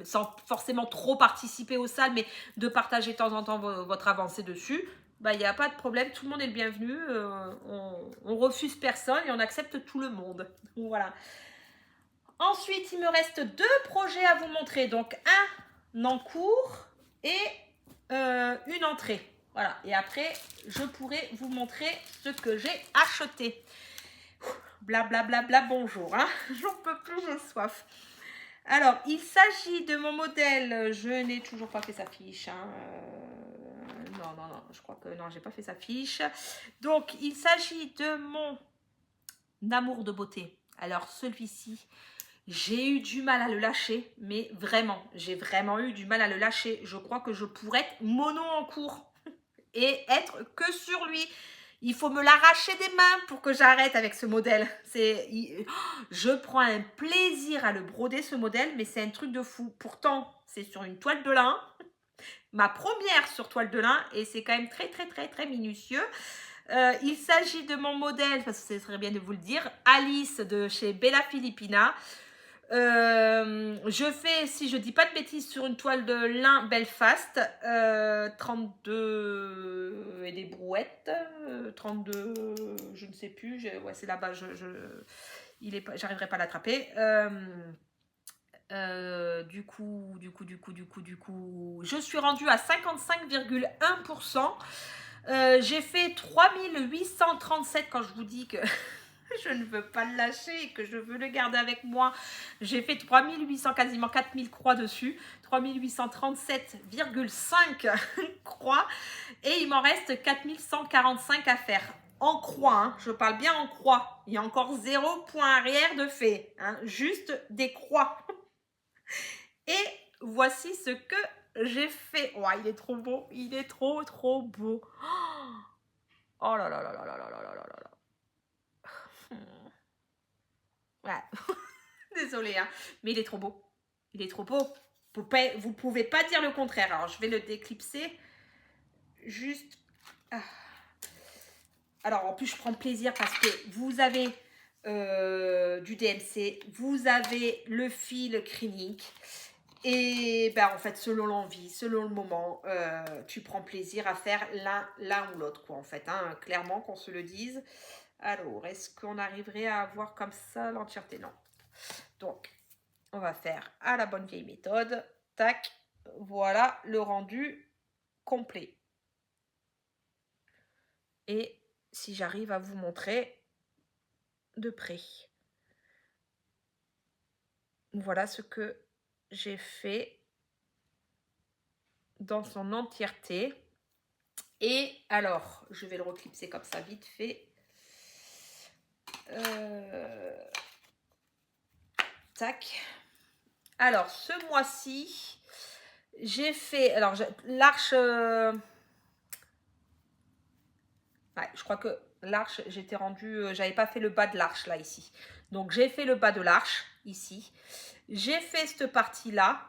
sans forcément trop participer aux salles, mais de partager de temps en temps votre avancée dessus, il n'y a pas de problème, tout le monde est le bienvenu. On refuse personne et on accepte tout le monde. Voilà. Ensuite, il me reste 2 projets à vous montrer. Donc, un en cours et une entrée. Voilà. Et après, je pourrai vous montrer ce que j'ai acheté. Blablabla, bla, bla, bla, bonjour. Hein. J'en peux plus, j'ai soif. Alors, il s'agit de mon modèle. Je n'ai toujours pas fait sa fiche. Hein. Non, je crois que non, j'ai pas fait sa fiche. Donc, il s'agit de mon amour de beauté. Alors, celui-ci, j'ai eu du mal à le lâcher, mais vraiment, j'ai vraiment eu du mal à le lâcher. Je crois que je pourrais être mono en cours et être que sur lui. Il faut me l'arracher des mains pour que j'arrête avec ce modèle. Je prends un plaisir à le broder, ce modèle, mais c'est un truc de fou. Pourtant, c'est sur une toile de lin. Ma première sur toile de lin, et c'est quand même très, très, très, très minutieux. Il s'agit de mon modèle, parce que ce serait bien de vous le dire, Alice de chez Bella Filipina. Je fais, si je dis pas de bêtises, sur une toile de lin Belfast, 32 et des brouettes, 32, je ne sais plus, ouais c'est là-bas, j'arriverai pas à l'attraper. Du coup, je suis rendue à 55,1%. J'ai fait 3837 quand je vous dis que je ne veux pas le lâcher et que je veux le garder avec moi. J'ai fait 3800, quasiment 4000 croix dessus. 3837,5 croix. Et il m'en reste 4145 à faire. En croix, hein. Je parle bien en croix. Il y a encore 0 point arrière de fait. Hein. Juste des croix. Et voici ce que j'ai fait. Oh, il est trop beau. Il est trop, trop beau. Oh là là là là là là là là là là. Ouais. Désolée, hein, mais il est trop beau. Il est trop beau. Vous pouvez pas dire le contraire. Alors, je vais le déclipser. Juste. Ah. Alors, en plus, je prends plaisir parce que vous avez du DMC. Vous avez le fil Krinic. Et en fait, selon l'envie, selon le moment, tu prends plaisir à faire l'un ou l'autre, quoi, en fait. Hein, clairement, qu'on se le dise. Alors, est-ce qu'on arriverait à avoir comme ça l'entièreté? Non. Donc, on va faire à la bonne vieille méthode. Tac, voilà le rendu complet. Et si j'arrive à vous montrer de près. Voilà ce que j'ai fait dans son entièreté. Et alors, je vais le reclipser comme ça vite fait. Tac. Alors, ce mois-ci, j'ai fait... Alors, l'arche... Ouais, je crois que l'arche, j'étais rendue... j'avais pas fait le bas de l'arche, là, ici. Donc, j'ai fait le bas de l'arche, ici. J'ai fait cette partie-là.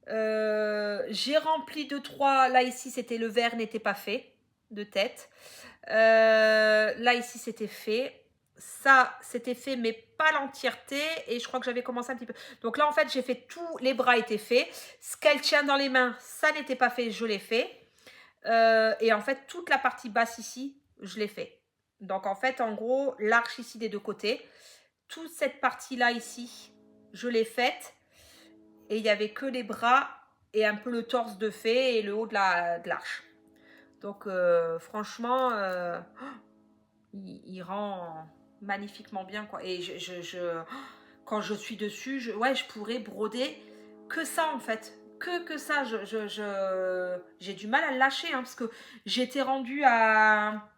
J'ai rempli 2-3... Là, ici, c'était le vert n'était pas fait, de tête. Là, ici, c'était fait. Ça, c'était fait, mais pas l'entièreté. Et je crois que j'avais commencé un petit peu. Donc là, en fait, j'ai fait tous les bras étaient faits. Ce qu'elle tient dans les mains, ça n'était pas fait, je l'ai fait. Et en fait, toute la partie basse ici, je l'ai fait. Donc en fait, en gros, l'arche ici des deux côtés, toute cette partie-là ici, je l'ai faite. Et il n'y avait que les bras et un peu le torse de fait et le haut de l'arche. Donc franchement, il rend magnifiquement bien, quoi. Et quand je suis dessus, ouais, je pourrais broder que ça en fait. Que ça. J'ai du mal à le lâcher, hein, parce que j'étais rendue à...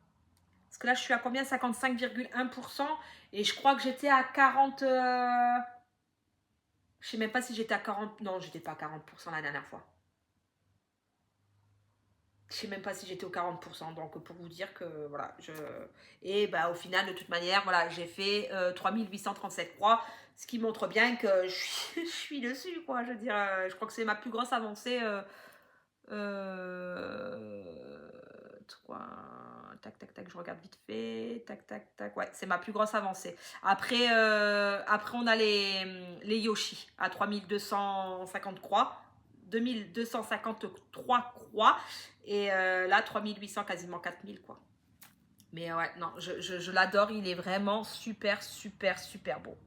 Parce que là, je suis à combien? 55,1%. Et je crois que j'étais à 40... Je sais même pas si j'étais à 40... Non, j'étais pas à 40% la dernière fois. Je sais même pas si j'étais au 40%. Donc, pour vous dire que, voilà, Et bah, au final, de toute manière, voilà, j'ai fait 3837 croix. Ce qui montre bien que je suis dessus, quoi. Je veux dire, je crois que c'est ma plus grosse avancée. 3... Tac, tac, tac, je regarde vite fait. Tac, tac, tac. Ouais, c'est ma plus grosse avancée. Après, on a les Yoshi à 3250 croix. 2253 croix. Et là, 3800, quasiment 4000, quoi. Mais ouais, non, je l'adore. Il est vraiment super, super, super beau.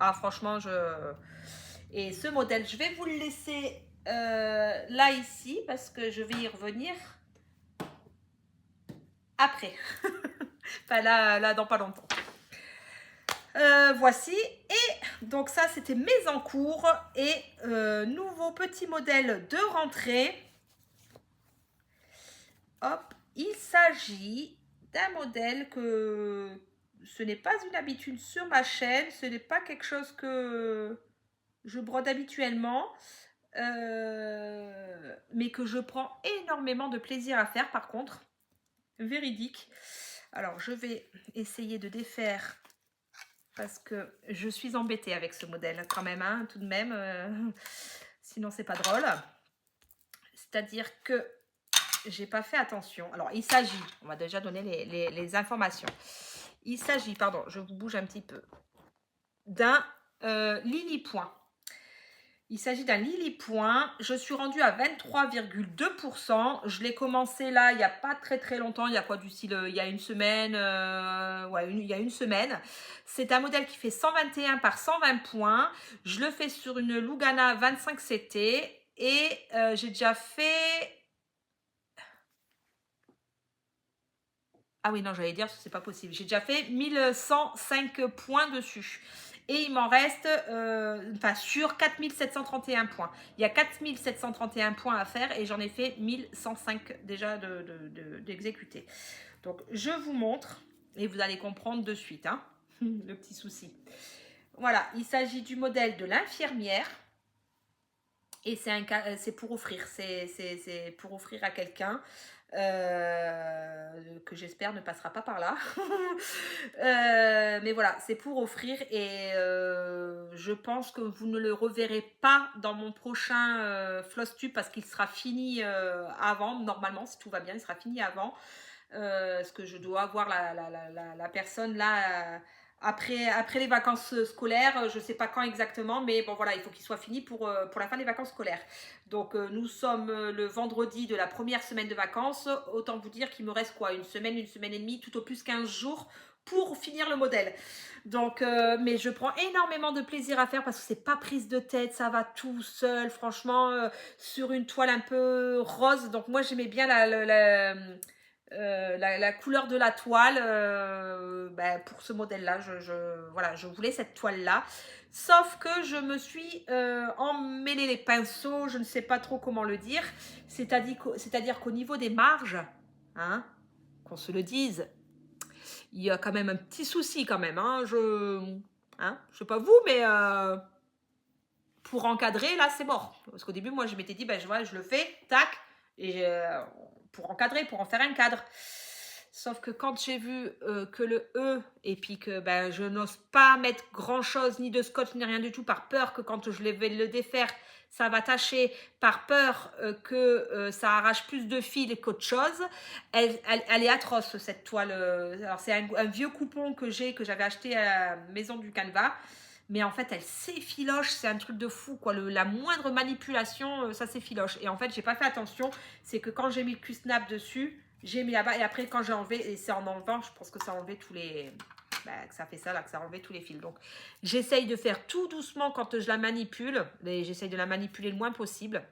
Ah, franchement, Et ce modèle, je vais vous le laisser là, ici, parce que je vais y revenir après. Enfin, là, dans pas longtemps. Voici. Et donc ça, c'était mes encours. Et nouveau petit modèle de rentrée. Hop, il s'agit d'un modèle que ce n'est pas une habitude sur ma chaîne. Ce n'est pas quelque chose que je brode habituellement. Mais que je prends énormément de plaisir à faire par contre. Véridique. Alors, je vais essayer de défaire parce que je suis embêtée avec ce modèle quand même, hein, tout de même. Sinon, c'est pas drôle. C'est-à-dire que j'ai pas fait attention. Alors, il s'agit, on va déjà donner les informations. Il s'agit, pardon, je vous bouge un petit peu, d'un Lily Point. Il s'agit d'un Lily Point. Je suis rendue à 23,2%. Je l'ai commencé là, il n'y a pas très très longtemps. Il y a quoi du style, il y a une semaine. Ouais, il y a une semaine. C'est un modèle qui fait 121 par 120 points. Je le fais sur une Lugana 25 CT. Et j'ai déjà fait... Ah oui, non, j'allais dire, c'est pas possible. J'ai déjà fait 1105 points dessus. Et il m'en reste, sur 4731 points. Il y a 4731 points à faire et j'en ai fait 1105 déjà d'exécuter. Donc, je vous montre et vous allez comprendre de suite, hein, le petit souci. Voilà, il s'agit du modèle de l'infirmière. Et c'est pour offrir, c'est pour offrir à quelqu'un que j'espère ne passera pas par là. Mais voilà, c'est pour offrir et je pense que vous ne le reverrez pas dans mon prochain Flosstube parce qu'il sera fini avant, normalement, si tout va bien, il sera fini avant. Parce que je dois avoir la personne là... Après les vacances scolaires, je ne sais pas quand exactement, mais bon voilà, il faut qu'il soit fini pour la fin des vacances scolaires. Donc nous sommes le vendredi de la première semaine de vacances, autant vous dire qu'il me reste quoi, une semaine et demie, tout au plus 15 jours pour finir le modèle. Donc, mais je prends énormément de plaisir à faire parce que c'est pas prise de tête, ça va tout seul, franchement, sur une toile un peu rose. Donc moi j'aimais bien la couleur de la toile pour ce modèle là voilà, je voulais cette toile là, sauf que je me suis emmêlé les pinceaux, je ne sais pas trop comment le dire, c'est-à-dire qu'au niveau des marges, hein, qu'on se le dise, il y a quand même un petit souci quand même, hein, je sais pas vous, mais pour encadrer là c'est mort, parce qu'au début moi je m'étais dit je le fais, tac, et pour encadrer, pour en faire un cadre. Sauf que quand j'ai vu que le E, et puis que je n'ose pas mettre grand chose, ni de scotch, ni rien du tout, par peur que quand je vais le défaire, ça va tacher, par peur que ça arrache plus de fils qu'autre chose. Elle est atroce, cette toile. Alors c'est un vieux coupon que j'avais acheté à la maison du Canva. Mais en fait, elle s'effiloche, c'est un truc de fou, quoi. La moindre manipulation, ça s'effiloche. Et en fait, j'ai pas fait attention, c'est que quand j'ai mis le Q-Snap dessus, J'ai mis là-bas et après quand j'ai enlevé, et c'est en enlevant, je pense que ça a enlevé tous les... que ça fait ça là, que ça a enlevé tous les fils. Donc j'essaye de faire tout doucement quand je la manipule, mais j'essaye de la manipuler le moins possible.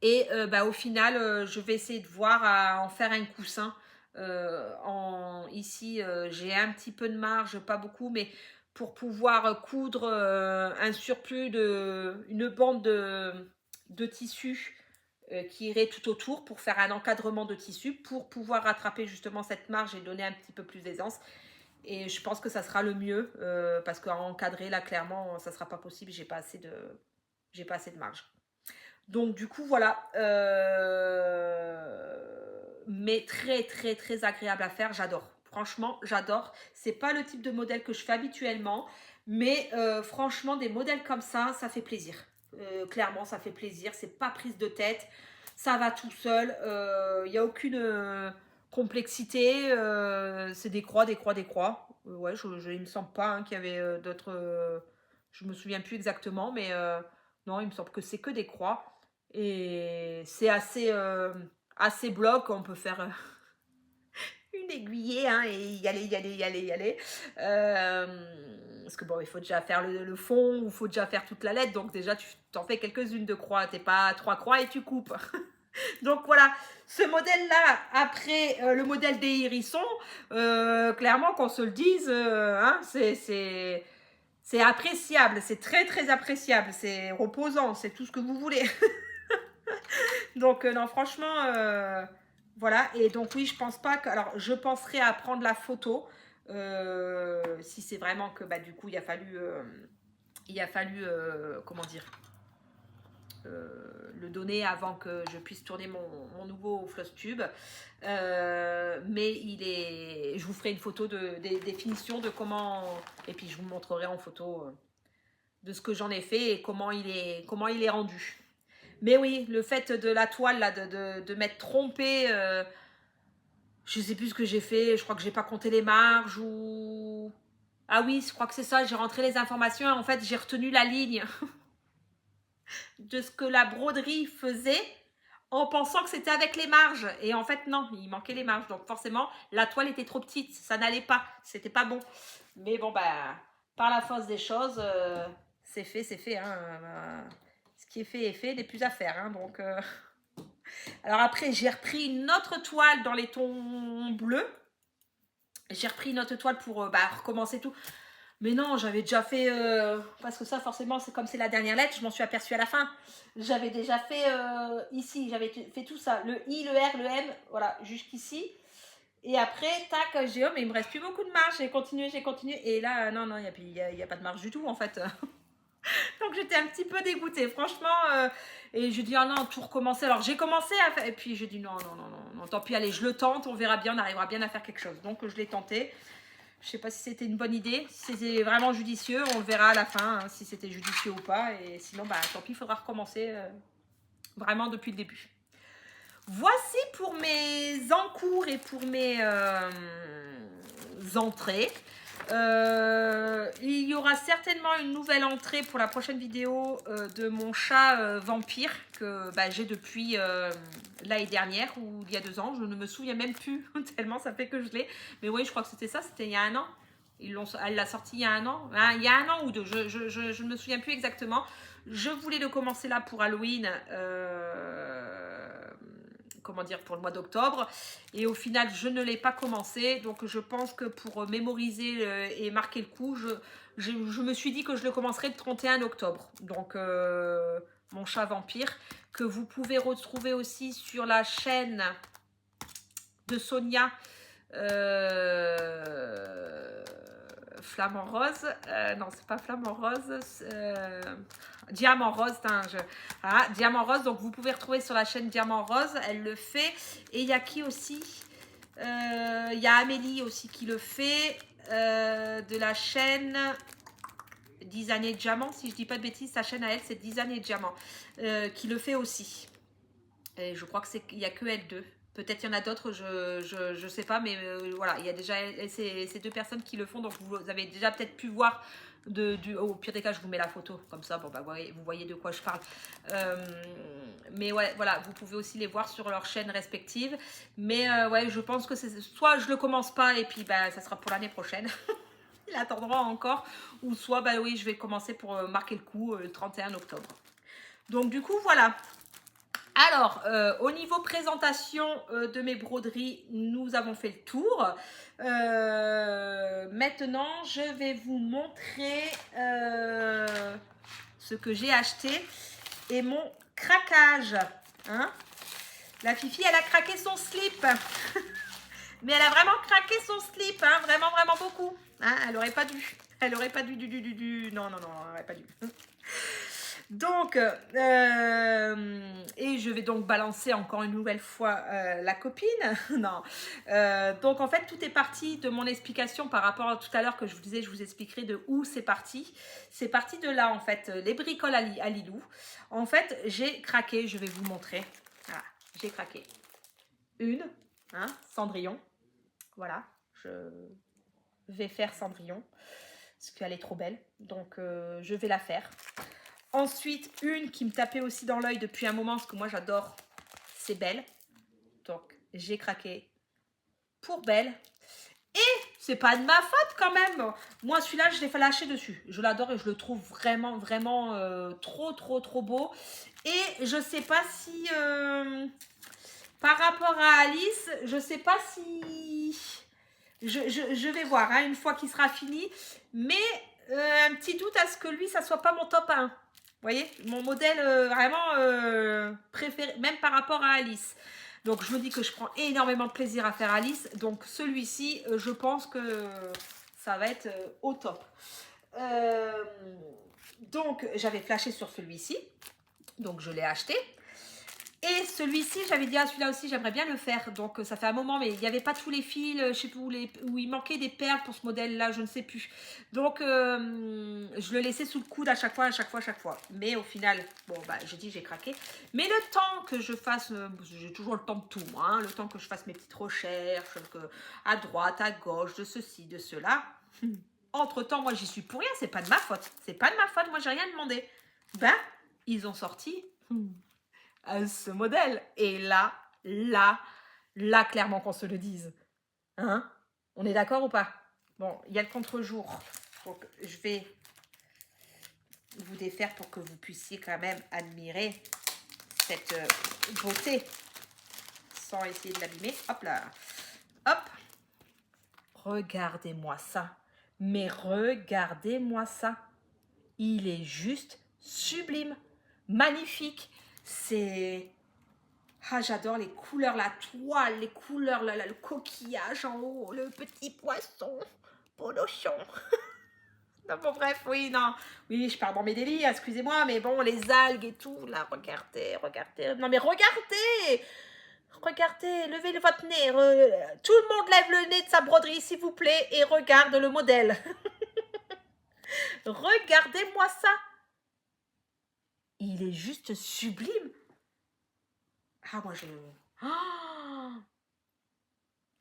Et au final, je vais essayer de voir à en faire un coussin. Ici, j'ai un petit peu de marge, pas beaucoup, mais pour pouvoir coudre un surplus une bande de tissu qui irait tout autour pour faire un encadrement de tissu pour pouvoir rattraper justement cette marge et donner un petit peu plus d'aisance. Et je pense que ça sera le mieux parce qu'à encadrer là clairement ça sera pas possible, j'ai pas assez de marge. Donc du coup voilà, mais très très très agréable à faire, j'adore. Franchement j'adore. C'est pas le type de modèle que je fais habituellement, mais franchement des modèles comme ça fait plaisir. Clairement ça fait plaisir, c'est pas prise de tête, ça va tout seul, il n'y a aucune complexité, c'est des croix, des croix, des croix. Ouais, il me semble pas qu'il y avait d'autres, je me souviens plus exactement, mais non, il me semble que c'est que des croix. Et c'est assez bloc, on peut faire une aiguillée hein, et y aller, y aller, y aller, y aller. Parce que bon, il faut déjà faire le fond, il faut déjà faire toute la lettre, donc déjà tu t'en fais quelques-unes de croix, t'es pas à 3 croix et tu coupes. Donc voilà, ce modèle-là, après le modèle des hérissons, clairement qu'on se le dise, hein, c'est appréciable, c'est très très appréciable, c'est reposant, c'est tout ce que vous voulez. Donc non, franchement, voilà. Et donc oui, je pense pas que... Alors, je penserai à prendre la photo, si c'est vraiment que, du coup, il a fallu, comment dire, le donner avant que je puisse tourner mon nouveau floss tube. Mais je vous ferai une photo des finitions, de comment... Et puis, je vous montrerai en photo de ce que j'en ai fait et comment il est rendu. Mais oui, le fait de la toile, là, de m'être trompée, je sais plus ce que j'ai fait, je crois que j'ai pas compté les marges ou... Ah oui, je crois que c'est ça, j'ai rentré les informations et en fait, j'ai retenu la ligne de ce que la broderie faisait en pensant que c'était avec les marges. Et en fait, non, il manquait les marges. Donc forcément, la toile était trop petite, ça n'allait pas, c'était pas bon. Mais bon, par la force des choses, c'est fait. Hein, ce qui est fait, n'est plus à faire. Hein, donc... Alors après, j'ai repris une autre toile dans les tons bleus. J'ai repris une autre toile pour recommencer tout. Mais non, j'avais déjà fait... parce que ça, forcément, c'est comme c'est la dernière lettre, je m'en suis aperçue à la fin. J'avais déjà fait ici, j'avais fait tout ça. Le I, le R, le M, voilà, jusqu'ici. Et après, tac, j'ai dit, oh, mais il me reste plus beaucoup de marge. J'ai continué. Et là, non, il n'y a pas de marge du tout, en fait. Donc j'étais un petit peu dégoûtée, franchement. Et je dis, ah non, tout recommencer. Alors j'ai commencé à faire. Et puis j'ai dit, non, tant pis, allez, je le tente, on verra bien, on arrivera bien à faire quelque chose. Donc je l'ai tenté. Je sais pas si c'était une bonne idée, si c'était vraiment judicieux, on le verra à la fin, hein, si c'était judicieux ou pas. Et sinon, tant pis, il faudra recommencer vraiment depuis le début. Voici pour mes encours et pour mes entrées. Il y aura certainement une nouvelle entrée pour la prochaine vidéo de mon chat vampire que j'ai depuis l'année dernière ou il y a 2 ans. Je ne me souviens même plus tellement ça fait que je l'ai. Mais oui, je crois que c'était ça, c'était il y a 1 an. Elle l'a sorti il y a 1 an. Hein, il y a 1 an ou 2, je ne me souviens plus exactement. Je voulais le commencer là pour Halloween. Comment dire, pour le mois d'octobre, et au final je ne l'ai pas commencé, donc je pense que pour mémoriser et marquer le coup, je me suis dit que je le commencerai le 31 octobre, donc mon chat vampire, que vous pouvez retrouver aussi sur la chaîne de Sonia, Flamant Rose, non c'est pas Flamant Rose, Diamant Rose, Diamant Rose, donc vous pouvez retrouver sur la chaîne Diamant Rose, elle le fait. Et il y a qui aussi, il y a Amélie aussi qui le fait, de la chaîne 10 années de diamant, si je dis pas de bêtises, sa chaîne à elle c'est 10 années de diamant, qui le fait aussi. Et je crois qu'il n'y a que elles deux. Peut-être il y en a d'autres, je sais pas, mais voilà, il y a déjà ces 2 personnes qui le font, donc vous avez déjà peut-être pu voir Au pire des cas, je vous mets la photo, comme ça, bon, bah, vous voyez de quoi je parle. Mais ouais, voilà, vous pouvez aussi les voir sur leurs chaînes respectives. Mais ouais, je pense que c'est soit je le commence pas et puis bah, ça sera pour l'année prochaine. Il attendra encore. Ou soit, bah oui, je vais commencer pour marquer le coup le 31 octobre. Donc du coup, voilà. Alors, au niveau présentation de mes broderies, nous avons fait le tour. Maintenant, je vais vous montrer ce que j'ai acheté et mon craquage. Hein? La Fifi, elle a craqué son slip. Mais elle a vraiment craqué son slip, hein? Vraiment, vraiment beaucoup. Hein? Elle n'aurait pas dû. Elle n'aurait pas dû, Non, non, non, elle n'aurait pas dû. Donc, et je vais donc balancer encore une nouvelle fois la copine. Non. Donc, en fait, tout est parti de mon explication par rapport à tout à l'heure que je vous disais, je vous expliquerai de où c'est parti. C'est parti de là, en fait, les bricoles à Lilou. En fait, j'ai craqué, je vais vous montrer. Voilà, j'ai craqué une, hein, Cendrillon. Voilà, je vais faire Cendrillon parce qu'elle est trop belle. Donc, je vais la faire. Ensuite, une qui me tapait aussi dans l'œil depuis un moment, parce que moi j'adore, c'est Belle. Donc, j'ai craqué pour Belle. Et c'est pas de ma faute quand même. Moi, celui-là, je l'ai fait lâcher dessus. Je l'adore et je le trouve vraiment, vraiment trop, trop, trop beau. Et je sais pas si, par rapport à Alice, je sais pas si... Je vais voir, hein, une fois qu'il sera fini. Mais un petit doute à ce que lui, ça soit pas mon top 1. Vous voyez, mon modèle vraiment préféré, même par rapport à Alice. Donc, je me dis que je prends énormément de plaisir à faire Alice. Donc, celui-ci, je pense que ça va être au top. Donc, j'avais flashé sur celui-ci. Donc, je l'ai acheté. Et celui-ci, j'avais dit, ah, celui-là aussi, j'aimerais bien le faire. Donc, ça fait un moment, mais il n'y avait pas tous les fils, je sais plus où il manquait des perles pour ce modèle-là, je ne sais plus. Donc, je le laissais sous le coude à chaque fois. Mais au final, bon, bah, j'ai dit, j'ai craqué. Mais le temps que je fasse, j'ai toujours le temps de tout, moi, hein, le temps que je fasse mes petites recherches, à droite, à gauche, de ceci, de cela. Entre-temps, moi, j'y suis pour rien, c'est pas de ma faute. C'est pas de ma faute, moi, j'ai rien demandé. Ben, ils ont sorti... ce modèle. Et là, clairement qu'on se le dise. Hein? On est d'accord ou pas? Bon, il y a le contre-jour. Donc, je vais vous défaire pour que vous puissiez quand même admirer cette beauté sans essayer de l'abîmer. Hop là. Hop. Regardez-moi ça. Mais regardez-moi ça. Il est juste sublime. Magnifique. C'est... Ah, j'adore les couleurs, la toile, les couleurs, le coquillage en haut, le petit poisson, polochon. Non, bon, bref, oui, non. Oui, je pars dans mes délires, excusez-moi, mais bon, les algues et tout, là, regardez, regardez. Non, mais regardez! Regardez, levez votre nez. Tout le monde lève le nez de sa broderie, s'il vous plaît, et regarde le modèle. Regardez-moi ça. Il est juste sublime. Ah, moi, je... Oh,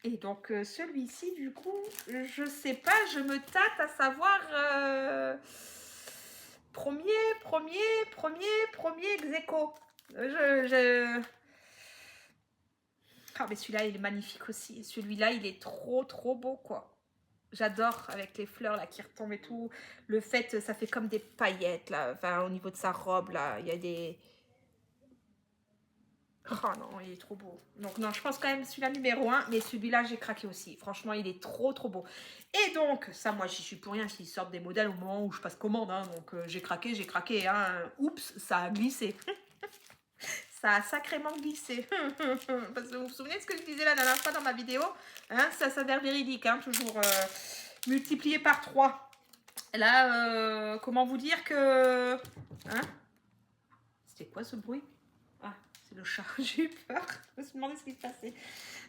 et donc, celui-ci, du coup, je sais pas, je me tâte à savoir... premier ex aequo. Ah, mais celui-là, il est magnifique aussi. Celui-là, il est trop, trop beau, quoi. J'adore avec les fleurs là qui retombent et tout. Le fait, ça fait comme des paillettes là. Enfin, au niveau de sa robe là, il y a des... Oh non, il est trop beau. Donc non, je pense quand même celui-là numéro 1, mais celui-là, j'ai craqué aussi. Franchement, il est trop, trop beau. Et donc, ça, moi, j'y suis pour rien s'ils sortent des modèles au moment où je passe commande. Hein. Donc, j'ai craqué, hein. Oups, ça a glissé. Ça a sacrément glissé. Parce que vous vous souvenez de ce que je disais la dernière fois dans ma vidéo, hein, ça s'avère véridique, hein, toujours multiplié par 3. Là, comment vous dire que... Hein? C'était quoi ce bruit? Ah, c'est le chat, j'ai eu peur. Je me suis demandé ce qui se passait.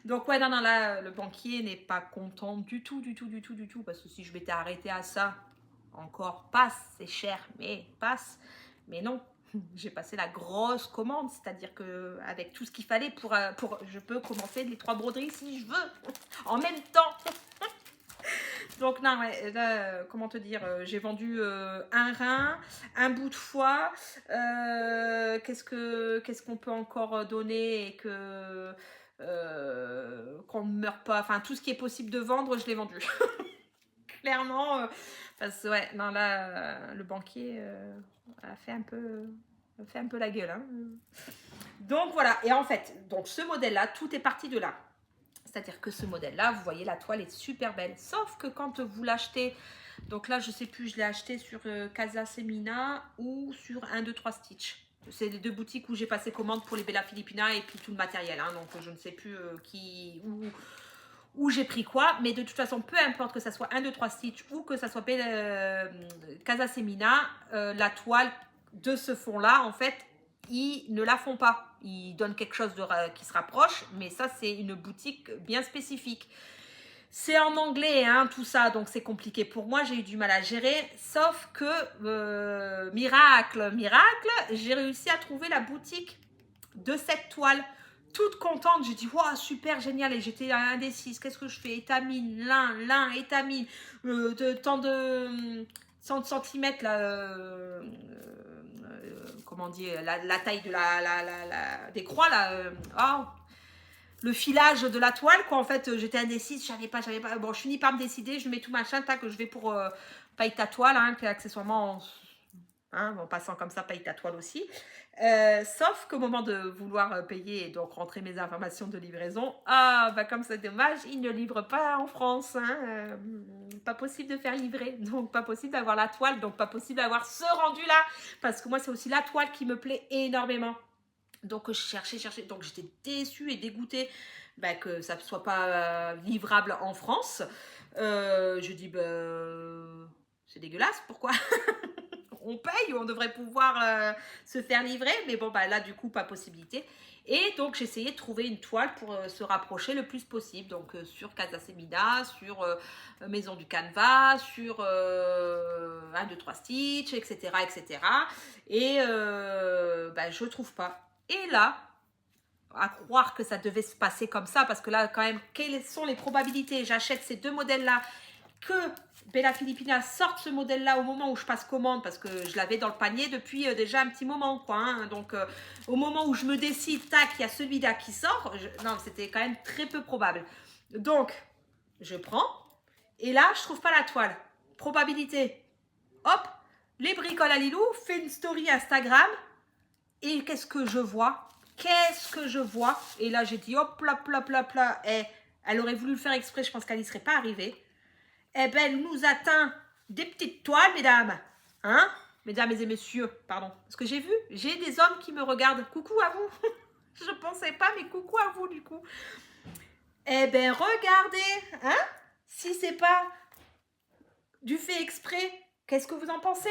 Donc ouais, non, là, le banquier n'est pas content du tout. Parce que si je m'étais arrêtée à ça, encore passe, c'est cher, mais passe. Mais non, j'ai passé la grosse commande, c'est-à-dire que avec tout ce qu'il fallait pour je peux commencer les 3 broderies si je veux, en même temps. Donc non, ouais, là, comment te dire, j'ai vendu un rein, un bout de foie. Qu'est-ce qu'on peut encore donner et que qu'on ne meurt pas. Enfin, tout ce qui est possible de vendre, je l'ai vendu. Clairement, parce que ouais, non là, le banquier a fait un peu la gueule. Hein. Donc voilà. Et en fait, donc ce modèle-là, tout est parti de là. C'est-à-dire que ce modèle-là, vous voyez, la toile est super belle. Sauf que quand vous l'achetez, donc là, je sais plus, je l'ai acheté sur Casa Semina ou sur 1, 2, 3 Stitch. C'est les deux boutiques où j'ai passé commande pour les Bella Filipina et puis tout le matériel. Hein, donc je ne sais plus où j'ai pris quoi. Mais de toute façon, peu importe que ça soit 1, 2, 3 Stitch ou que ça soit Casa Semina, la toile de ce fond-là, en fait, ils ne la font pas. Ils donnent quelque chose qui se rapproche, mais ça, c'est une boutique bien spécifique. C'est en anglais, hein, tout ça, donc c'est compliqué pour moi. J'ai eu du mal à gérer, sauf que, miracle, j'ai réussi à trouver la boutique de cette toile. Toute contente, j'ai dit, wow, super, génial, et j'étais indécise. Qu'est-ce que je fais? Étamine, lin, étamine, tant de centimètres, là, comment dire, la taille de des croix, là, oh, le filage de la toile, quoi. En fait, j'étais indécise, je savais pas. Bon, je finis par me décider, je mets tout machin, tac, je vais pour paille ta toile, hein, qui est accessoirement, hein, en passant comme ça, paye ta toile aussi. Sauf qu'au moment de vouloir payer et donc rentrer mes informations de livraison, ah, bah comme c'est dommage, ils ne livrent pas en France. Hein, pas possible de faire livrer, donc pas possible d'avoir la toile, donc pas possible d'avoir ce rendu-là. Parce que moi, c'est aussi la toile qui me plaît énormément. Donc, je cherchais. Donc, j'étais déçue et dégoûtée bah, que ça ne soit pas livrable en France. Je dis, bah, c'est dégueulasse, pourquoi on paye, on devrait pouvoir se faire livrer. Mais bon, bah, là, du coup, pas possibilité. Et donc, j'essayais de trouver une toile pour se rapprocher le plus possible. Donc, sur Casa Semina, sur Maison du Canevas, sur 1, 2, 3 Stitch, etc. Et bah, je trouve pas. Et là, à croire que ça devait se passer comme ça, parce que là, quand même, quelles sont les probabilités? J'achète ces deux modèles-là, que Bella Filipina sorte ce modèle-là au moment où je passe commande, parce que je l'avais dans le panier depuis déjà un petit moment, quoi. Hein. Donc, au moment où je me décide, tac, il y a celui-là qui sort. Non, c'était quand même très peu probable. Donc, je prends, et là, je trouve pas la toile. Probabilité. Hop, les bricoles à Lilou, fait une story Instagram, et qu'est-ce que je vois? Et là, j'ai dit, hop, là. Et elle aurait voulu le faire exprès, je pense qu'elle n'y serait pas arrivée. Eh ben, elle nous atteint des petites toiles, mesdames. Hein? Mesdames et messieurs, pardon. Parce que j'ai des hommes qui me regardent. Coucou à vous. Je pensais pas, mais coucou à vous, du coup. Eh ben, regardez, hein? Si c'est pas du fait exprès, qu'est-ce que vous en pensez?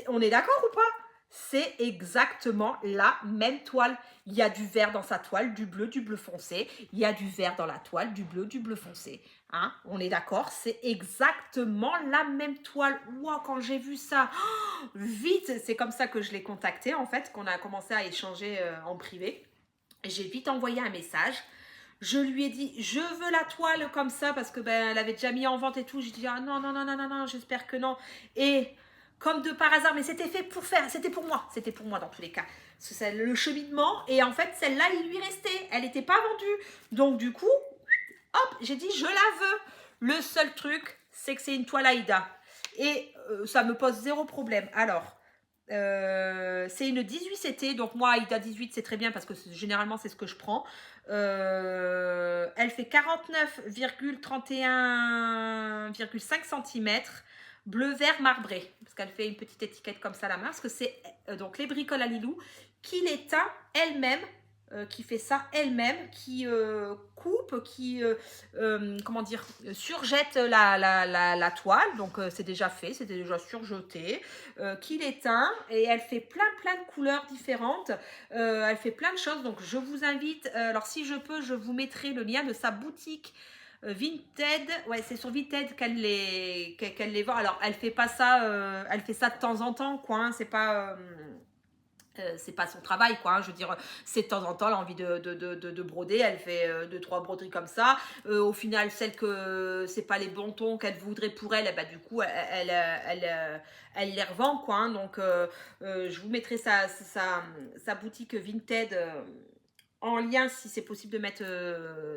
On est d'accord ou pas? C'est exactement la même toile. Il y a du vert dans sa toile, du bleu foncé. Il y a du vert dans la toile, du bleu foncé. Hein? On est d'accord? C'est exactement la même toile. Wow, quand j'ai vu ça, oh, vite, c'est comme ça que je l'ai contacté en fait, qu'on a commencé à échanger en privé. J'ai vite envoyé un message. Je lui ai dit, je veux la toile comme ça parce que ben elle avait déjà mis en vente et tout. J'ai dit, ah non, j'espère que non. Et comme de par hasard, mais c'était fait pour faire, c'était pour moi dans tous les cas. C'est le cheminement et en fait celle-là il lui restait, elle n'était pas vendue. Donc du coup, hop, j'ai dit, je la veux. Le seul truc, c'est que c'est une toile Aïda et ça me pose zéro problème. Alors, c'est une 18CT, donc moi Aïda 18 c'est très bien parce que généralement c'est ce que je prends. Elle fait 49,31,5 cm, bleu vert marbré, parce qu'elle fait une petite étiquette comme ça à la main, parce que c'est donc les bricoles à Lilou qui les teint elle-même, qui fait ça elle-même, qui coupe, qui comment dire, surjette la toile, donc c'est déjà fait, c'était déjà surjeté, qui les teint et elle fait plein de couleurs différentes, elle fait plein de choses, donc je vous invite, alors si je peux, je vous mettrai le lien de sa boutique Vinted, ouais c'est sur Vinted qu'elle les vend. Alors elle fait pas ça, elle fait ça de temps en temps quoi, hein, c'est pas C'est pas son travail, quoi, hein. Je veux dire, c'est de temps en temps, elle a envie de broder, elle fait 2-3 broderies comme ça. Au final, celles que c'est pas les bons tons qu'elle voudrait pour elle, eh ben, du coup, elle les revend, quoi, hein. Donc, je vous mettrai sa boutique Vinted en lien si c'est possible de mettre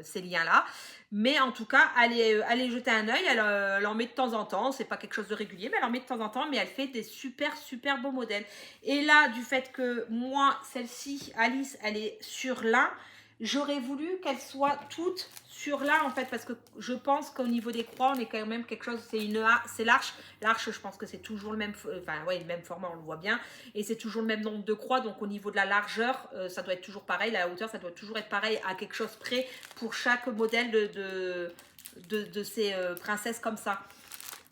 ces liens-là. Mais en tout cas, allez jeter un œil. Elle en met de temps en temps. C'est pas quelque chose de régulier, mais elle en met de temps en temps. Mais elle fait des super beaux modèles. Et là, du fait que moi, celle-ci, Alice, elle est sur lin, j'aurais voulu qu'elle soit toute sur lin en fait, parce que je pense qu'au niveau des croix, on est quand même quelque chose, c'est l'arche. L'arche, je pense que c'est toujours le même, enfin ouais, le même format, on le voit bien. Et c'est toujours le même nombre de croix, donc au niveau de la largeur, ça doit être toujours pareil. La hauteur, ça doit toujours être pareil à quelque chose près pour chaque modèle de ces princesses comme ça.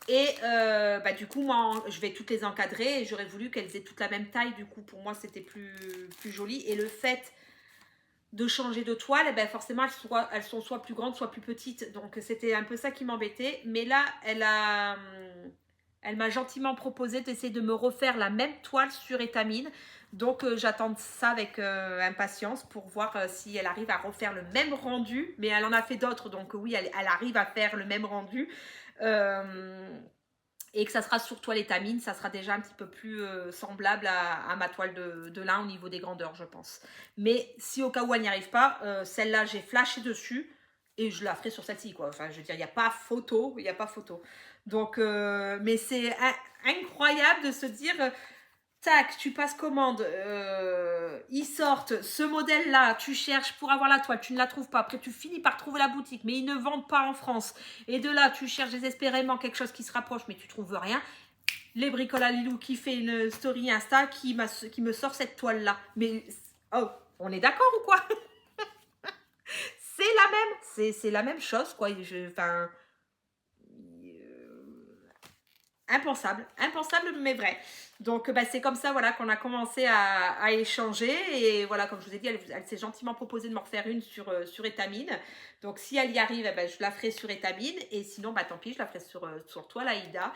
Et bah, du coup, moi, je vais toutes les encadrer et j'aurais voulu qu'elles aient toutes la même taille. Du coup, pour moi, c'était plus joli. Et le fait de changer de toile, eh ben, forcément, elles sont soit plus grandes, soit plus petites. Donc, c'était un peu ça qui m'embêtait. Mais là, elle m'a gentiment proposé d'essayer de me refaire la même toile sur étamine. Donc, j'attends ça avec impatience pour voir si elle arrive à refaire le même rendu. Mais elle en a fait d'autres, donc oui, elle arrive à faire le même rendu. Et que ça sera sur toile étamine, ça sera déjà un petit peu plus semblable à ma toile de lin au niveau des grandeurs, je pense. Mais si au cas où elle n'y arrive pas, celle-là, j'ai flashé dessus et je la ferai sur celle-ci, quoi. Enfin, je veux dire, il n'y a pas photo, il n'y a pas photo. Donc, mais c'est incroyable de se dire, tac, tu passes commande, ils sortent ce modèle-là, tu cherches pour avoir la toile, tu ne la trouves pas, après tu finis par trouver la boutique, mais ils ne vendent pas en France. Et de là, tu cherches désespérément quelque chose qui se rapproche, mais tu trouves rien. Les bricoles à Lilou qui fait une story Insta qui me sort cette toile-là. Mais, oh, on est d'accord ou quoi? C'est la même, c'est la même chose, quoi. Enfin, impensable, impensable mais vrai. Donc bah, c'est comme ça voilà qu'on a commencé à échanger et voilà comme je vous ai dit elle s'est gentiment proposé de m'en refaire une sur étamine. Donc si elle y arrive, bah, je la ferai sur étamine et sinon bah tant pis je la ferai sur toile Aïda.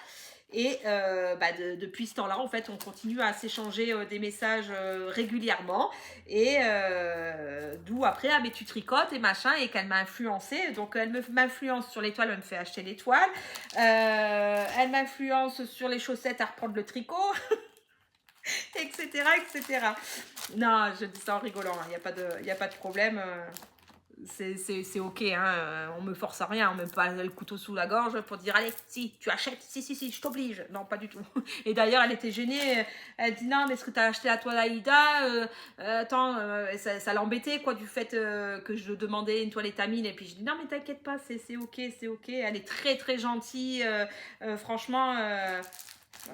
Et bah, depuis ce temps-là, en fait, on continue à s'échanger des messages régulièrement. Et d'où après, ah, mais tu tricotes et machin, et qu'elle m'a influencée. Donc, elle m'influence sur les toiles, elle me fait acheter les toiles. Elle m'influence sur les chaussettes à reprendre le tricot, etc., etc. Non, je dis ça en rigolant, il n'y a pas de problème. C'est ok, hein, on me force à rien, on me met pas le couteau sous la gorge pour dire allez, si, tu achètes, si, je t'oblige. Non, pas du tout. Et d'ailleurs, elle était gênée, elle dit non, mais est-ce que tu as acheté la toile Aïda attends, ça l'embêtait quoi, du fait que je demandais une toile étamine. Et puis je dis non, mais t'inquiète pas, c'est ok, c'est ok. Elle est très gentille, franchement.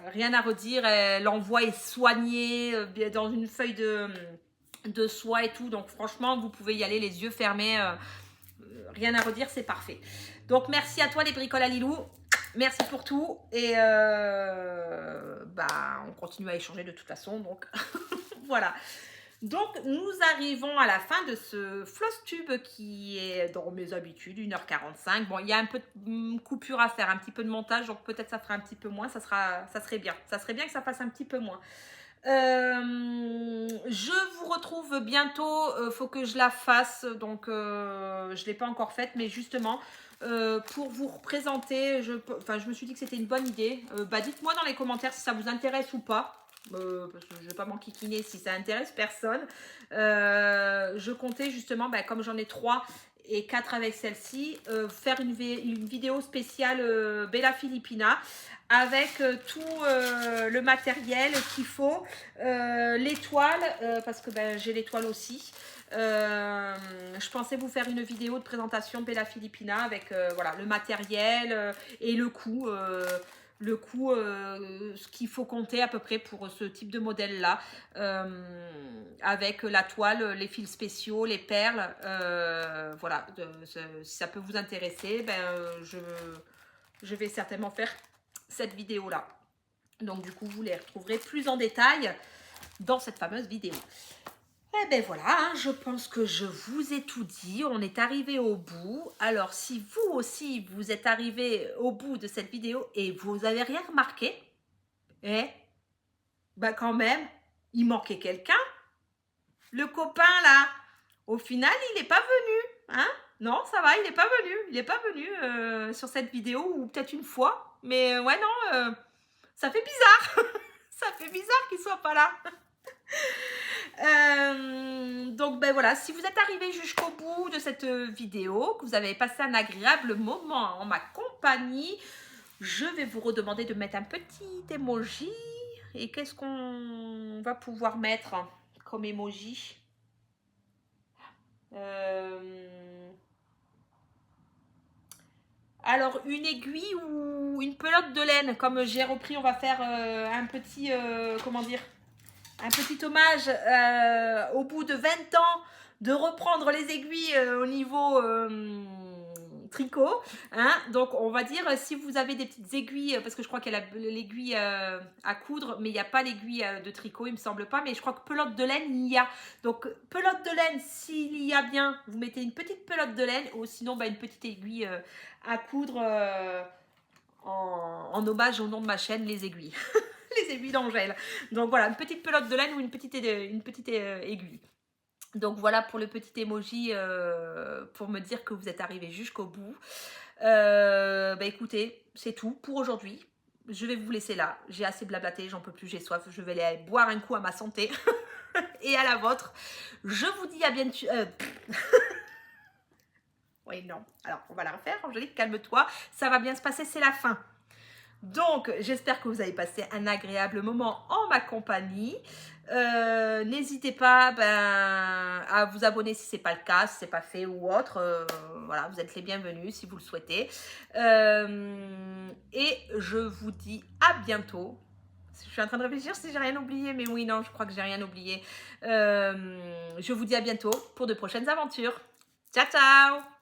Rien à redire, l'envoi est soigné dans une feuille de soie et tout. Donc franchement, vous pouvez y aller les yeux fermés. Rien à redire, c'est parfait. Donc merci à toi les bricoles à Lilou. Merci pour tout. Et bah, on continue à échanger de toute façon. Donc voilà. Donc nous arrivons à la fin de ce floss tube qui est dans mes habitudes, 1h45. Bon, il y a un peu de coupure à faire, un petit peu de montage, donc peut-être ça fera un petit peu moins, ça serait bien. Ça serait bien que ça fasse un petit peu moins. Je vous retrouve bientôt, faut que je la fasse, donc je ne l'ai pas encore faite, mais justement, pour vous représenter, je me suis dit que c'était une bonne idée. Bah, dites-moi dans les commentaires si ça vous intéresse ou pas. Parce que je ne vais pas m'enquiquiner si ça intéresse personne. Je comptais justement, bah, comme j'en ai 3 et 4 avec celle-ci, faire une vidéo spéciale Bella Filipina avec tout le matériel qu'il faut, l'étoile, parce que ben, j'ai l'étoile aussi. Je pensais vous faire une vidéo de présentation Bella Filipina avec voilà, le matériel et le coût. Ce qu'il faut compter à peu près pour ce type de modèle là, avec la toile, les fils spéciaux, les perles, voilà, si ça peut vous intéresser, ben, je vais certainement faire cette vidéo là. Donc du coup vous les retrouverez plus en détail dans cette fameuse vidéo. Et ben voilà, hein, je pense que je vous ai tout dit, on est arrivé au bout. Alors si vous aussi vous êtes arrivé au bout de cette vidéo et vous n'avez rien remarqué, bah quand même, il manquait quelqu'un. le copain là, au final, il n'est pas venu. Hein? Non, ça va, il n'est pas venu. Il n'est pas venu sur cette vidéo, ou peut-être une fois. Mais ouais, non, ça fait bizarre. Ça fait bizarre qu'il ne soit pas là. Donc ben voilà, si vous êtes arrivé jusqu'au bout de cette vidéo, que vous avez passé un agréable moment en ma compagnie, je vais vous redemander de mettre un petit emoji. Et qu'est-ce qu'on va pouvoir mettre comme emoji? Alors, une aiguille ou une pelote de laine, comme j'ai repris, on va faire un petit, comment dire, un petit hommage au bout de 20 ans de reprendre les aiguilles au niveau tricot. Hein. Donc, on va dire, si vous avez des petites aiguilles, parce que je crois qu'il y a l'aiguille à coudre, mais il n'y a pas l'aiguille de tricot, il me semble pas, mais je crois que pelote de laine, il y a. Donc, pelote de laine, s'il y a bien, vous mettez une petite pelote de laine, ou sinon, bah, une petite aiguille à coudre en hommage au nom de ma chaîne, les aiguilles. Les aiguilles d'Angèle. Donc voilà, une petite pelote de laine ou une petite aiguille. Donc voilà pour le petit emoji pour me dire que vous êtes arrivé jusqu'au bout. Bah écoutez, c'est tout pour aujourd'hui. Je vais vous laisser là. J'ai assez blablaté, j'en peux plus, j'ai soif. Je vais aller boire un coup à ma santé et à la vôtre. Je vous dis à bientôt. Oui, non. Alors, on va la refaire. Angélique, calme-toi. Ça va bien se passer, c'est la fin. Donc, j'espère que vous avez passé un agréable moment en ma compagnie. N'hésitez pas à vous abonner si ce n'est pas le cas, si ce n'est pas fait ou autre. Voilà, vous êtes les bienvenus si vous le souhaitez. Et je vous dis à bientôt. Je suis en train de réfléchir si j'ai rien oublié, mais oui, non, je crois que j'ai rien oublié. Je vous dis à bientôt pour de prochaines aventures. Ciao, ciao!